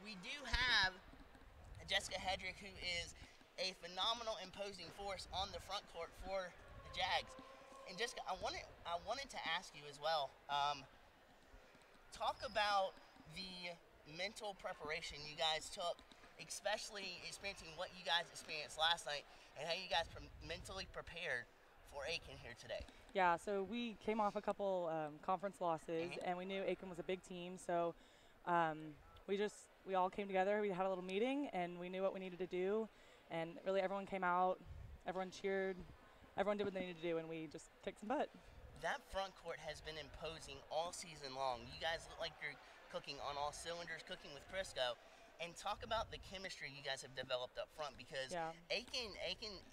we do have Jessica Hedrick, who is a phenomenal, imposing force on the front court for the Jags. And Jessica, I wanted to ask you as well. Talk about the mental preparation you guys took, especially experiencing what you guys experienced last night, and how you guys mentally prepared for Aiken here today. Yeah, so we came off a couple conference losses, and we knew Aiken was a big team, so we all came together, we had a little meeting, and we knew what we needed to do, and really everyone came out, everyone cheered, everyone did what they needed to do, and we just kicked some butt. That front court has been imposing all season long. You guys look like you're cooking on all cylinders, cooking with Prisco. And talk about the chemistry you guys have developed up front, because Aiken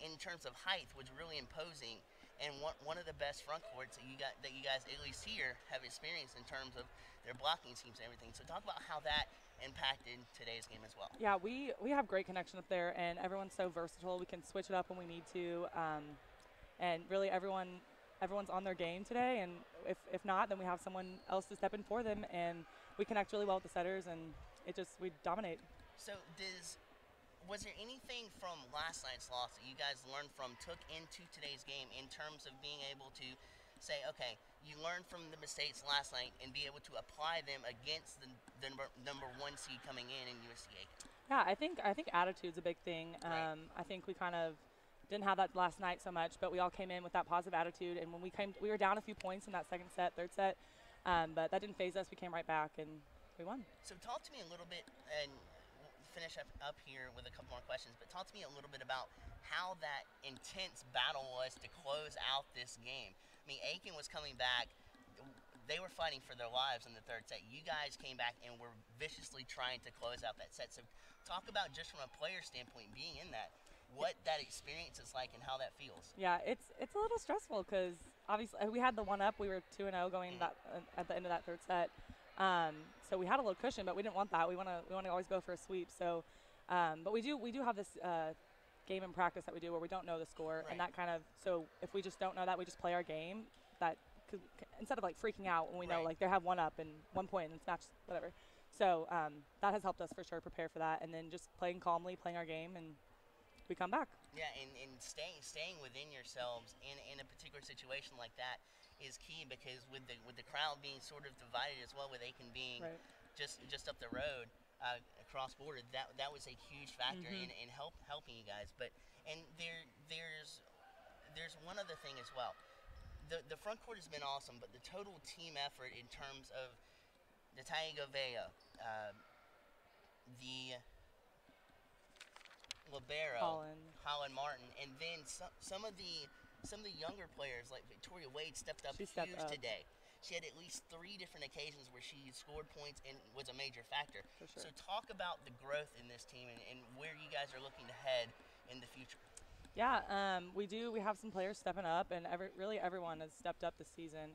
in terms of height was really imposing, and one of the best front courts that you guys at least here have experienced in terms of their blocking schemes and everything. So talk about how that impacted today's game as well. Yeah, we have great connection up there, and everyone's so versatile. We can switch it up when we need to, and really everyone's on their game today. And if not, then we have someone else to step in for them, and we connect really well with the setters, and we dominate. So was there anything from last night's loss that you guys learned from, took into today's game in terms of being able to say, okay, you learned from the mistakes last night and be able to apply them against the number one seed coming in USC Aiken? Yeah, I think attitude's a big thing. Right. I think we kind of didn't have that last night so much, but we all came in with that positive attitude, and when we were down a few points in that second set, third set, but that didn't faze us. We came right back and we won. So talk to me a little bit, and we'll finish up here with a couple more questions, but talk to me a little bit about how that intense battle was to close out this game. I mean, Aiken was coming back. they were fighting for their lives in the third set. You guys came back and were viciously trying to close out that set. So talk about, just from a player standpoint, being in that, what that experience is like and how that feels. Yeah, it's a little stressful because obviously we had the one up. We were 2-0 going at the end of that third set. So we had a little cushion, but we didn't want that. We want to always go for a sweep. So, but we do have this game in practice that we do where we don't know the score, Right. and that kind of, so if we just don't know that, we just play our game. That instead of like freaking out when we know like they have one up and 1 point and it's match whatever. So that has helped us for sure prepare for that, and then just playing calmly, playing our game, and we come back. Yeah, and staying within yourselves in a particular situation like that is key, because with the crowd being sort of divided as well, with Aiken being Right. just up the road, across border, that was a huge factor in helping you guys. But and there's one other thing as well. The front court has been awesome, but the total team effort in terms of Natalia Govea, the libero, Holland Martin, and then some of the younger players like Victoria Wade stepped up huge today. She had at least 3 different occasions where she scored points and was a major factor. For sure. So talk about the growth in this team and where you guys are looking to head in the future. Yeah, we do. We have some players stepping up, and really everyone has stepped up this season,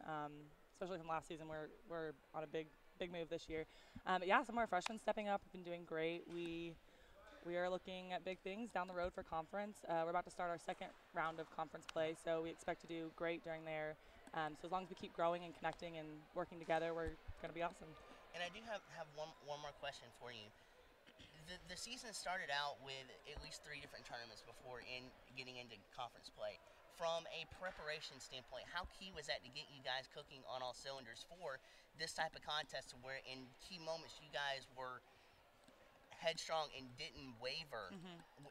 especially from last season. We're on a big move this year. But yeah, some of our freshmen stepping up have been doing great. We are looking at big things down the road for conference. We're about to start our second round of conference play, so we expect to do great during there. So as long as we keep growing and connecting and working together, we're going to be awesome. And I do have one more question for you. The season started out with at least 3 different tournaments before getting into conference play. From a preparation standpoint, how key was that to get you guys cooking on all cylinders for this type of contest, where in key moments you guys were headstrong and didn't waver,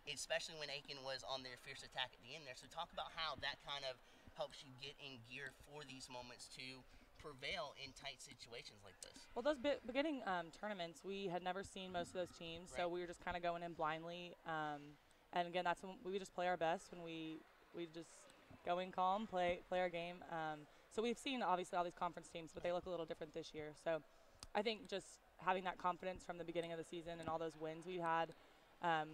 especially when Aiken was on their fierce attack at the end there. So talk about how that kind of helps you get in gear for these moments to prevail in tight situations like this. Well, those beginning tournaments, we had never seen most of those teams, so we were just kind of going in blindly. And again, that's when we just play our best, when we just go in calm, play our game. So we've seen obviously all these conference teams, but they look a little different this year. So I think just having that confidence from the beginning of the season and all those wins we had,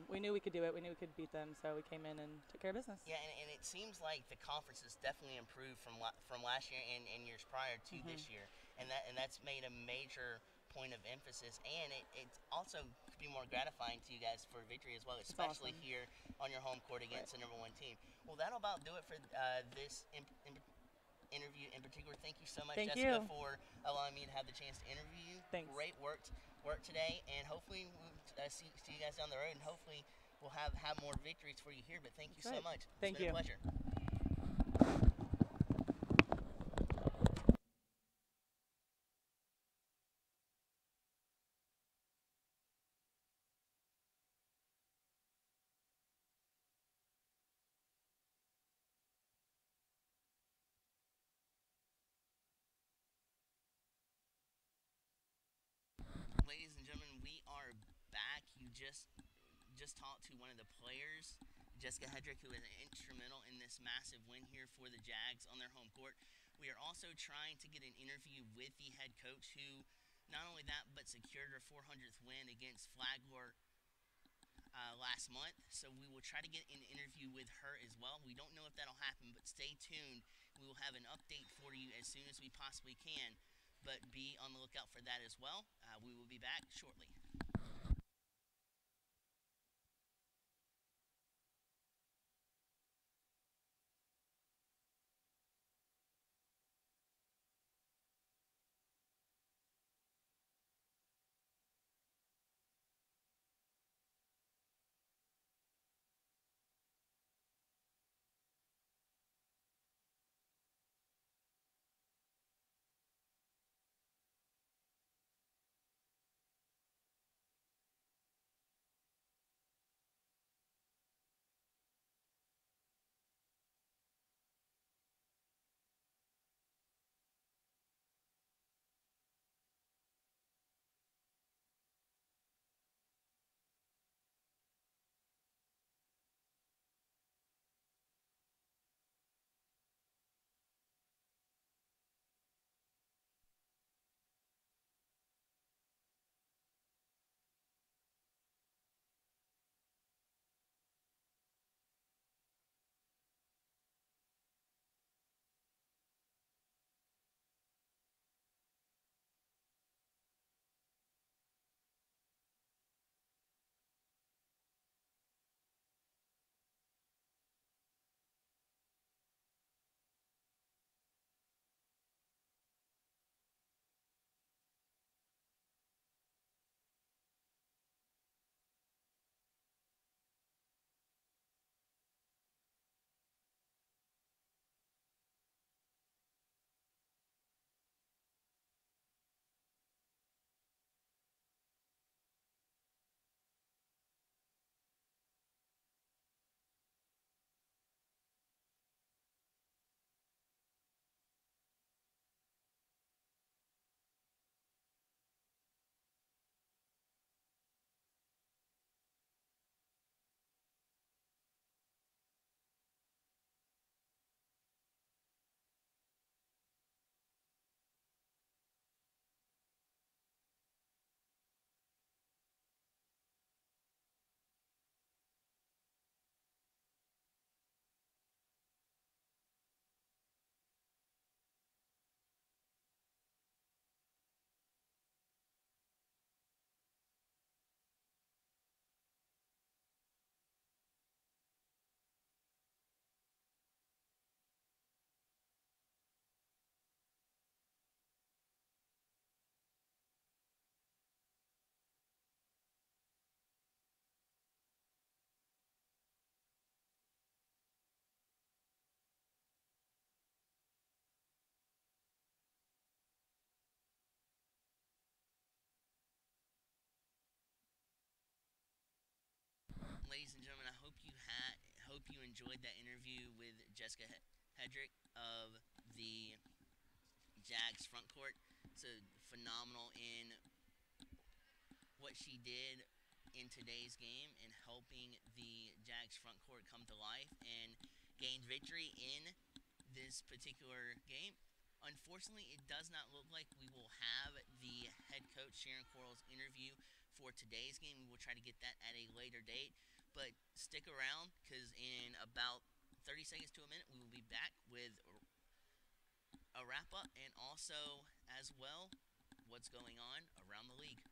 we knew we could do it. We knew we could beat them, so we came in and took care of business. Yeah, and it seems like the conference has definitely improved from last year and years prior to this year, and that's made a major point of emphasis, and it also could be more gratifying to you guys for victory as well, especially here on your home court against the #1 team. Well, that'll about do it for this interview in particular. Thank you so much, Jessica, for allowing me to have the chance to interview you. Thanks. Great work today, and hopefully we'll see you guys down the road, and hopefully we'll have more victories for you here. But thank you so much. Thank it's been you. a pleasure. Ladies and gentlemen, we are back. You just talked to one of the players, Jessica Hedrick, who was instrumental in this massive win here for the Jags on their home court. We are also trying to get an interview with the head coach, who not only that, but secured her 400th win against Flagler last month. So we will try to get an interview with her as well. We don't know if that'll happen, but stay tuned. We will have an update for you as soon as we possibly can. But be on the lookout for that as well. We will be back shortly. enjoyed that interview with Jessica Hedrick of the Jags front court. So phenomenal in what she did in today's game and helping the Jags front court come to life and gain victory in this particular game. Unfortunately, it does not look like we will have the head coach Sharon Quarles interview for today's game. We will try to get that at a later date, but stick around because in about 30 seconds to a minute, we will be back with a wrap-up and also, as well, what's going on around the league.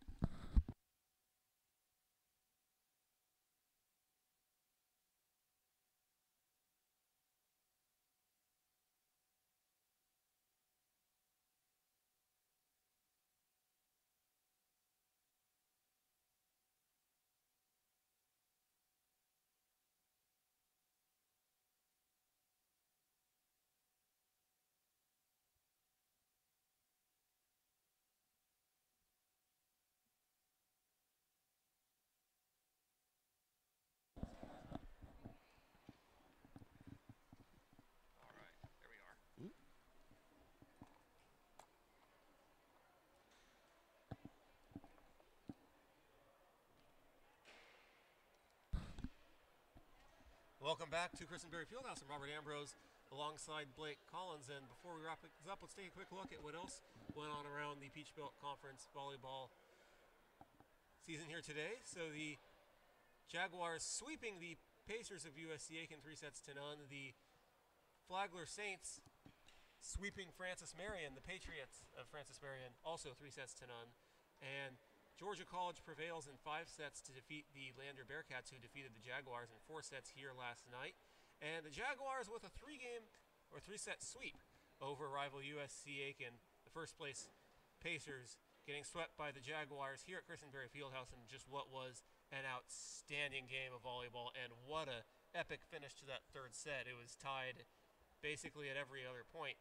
Welcome back to Chris and Berry Fieldhouse. I'm Robert Ambrose alongside Blake Collins. And before we wrap things up, let's take a quick look at what else went on around the Peach Belt Conference volleyball season here today. So the Jaguars sweeping the Pacers of USC Aiken 3-0. The Flagler Saints sweeping Francis Marion, the Patriots of Francis Marion, also 3-0. And Georgia College prevails in 5 sets to defeat the Lander Bearcats, who defeated the Jaguars in 4 sets here last night. And the Jaguars with a 3-set sweep over rival USC Aiken. The first place Pacers getting swept by the Jaguars here at Chris and Berry Fieldhouse in just what was an outstanding game of volleyball, and what a epic finish to that third set. It was tied basically at every other point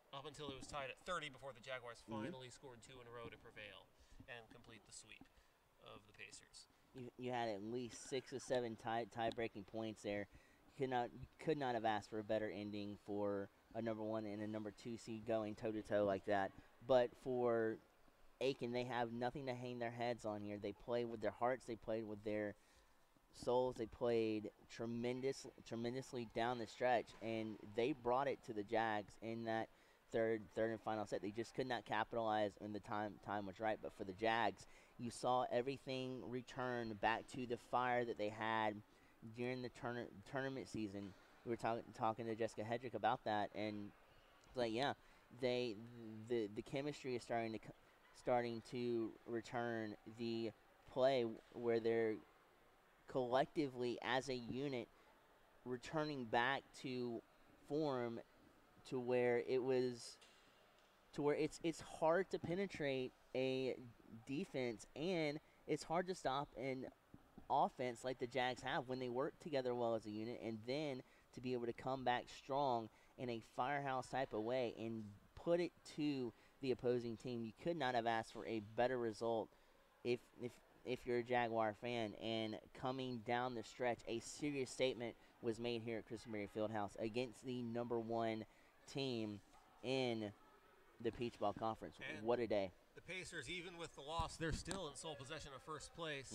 up until it was tied at 30 before the Jaguars finally scored 2 in a row to prevail and complete the sweep of the Pacers. You had at least 6 or 7 tie-breaking points there. You could not have asked for a better ending for a number 1 and a number 2 seed going toe-to-toe like that. But for Aiken, they have nothing to hang their heads on here. They played with their hearts. They played with their souls. They played tremendously down the stretch, and they brought it to the Jags in that third and final set. They just could not capitalize when the time was right. But for the Jags, you saw everything return back to the fire that they had during the tournament season. We were talking to Jessica Hedrick about that, and it's like, yeah, the chemistry is starting to return. The play where they're collectively as a unit returning back to form, to where it's hard to penetrate a defense, and it's hard to stop an offense like the Jags have when they work together well as a unit, and then to be able to come back strong in a firehouse type of way and put it to the opposing team. You could not have asked for a better result if you're a Jaguar fan. And coming down the stretch, a serious statement was made here at Chris and Berry Fieldhouse against the number 1 team in the Peach Ball Conference. And what a day. The Pacers, even with the loss, they're still in sole possession of first place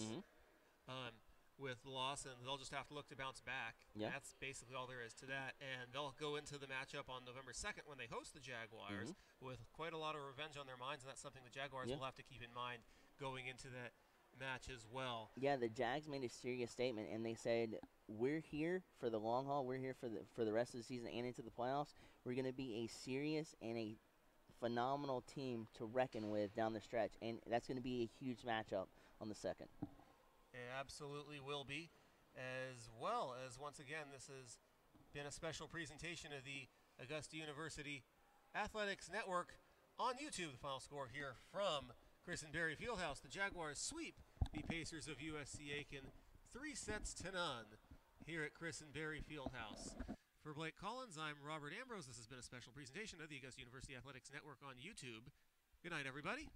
with the loss, and they'll just have to look to bounce back. Yeah. That's basically all there is to that. And they'll go into the matchup on November 2nd when they host the Jaguars with quite a lot of revenge on their minds, and that's something the Jaguars will have to keep in mind going into that match as well. Yeah, the Jags made a serious statement, and they said, we're here for the long haul. We're here for the rest of the season and into the playoffs. We're going to be a serious and a phenomenal team to reckon with down the stretch, and that's going to be a huge matchup on the 2nd. It absolutely will be, as well as, once again, this has been a special presentation of the Augusta University Athletics Network on YouTube. The final score here from Chris and Berry Fieldhouse. The Jaguars sweep the Pacers of USC Aiken 3-0 here at Chris and Berry Fieldhouse. For Blake Collins, I'm Robert Ambrose. This has been a special presentation of the Augusta University Athletics Network on YouTube. Good night, everybody.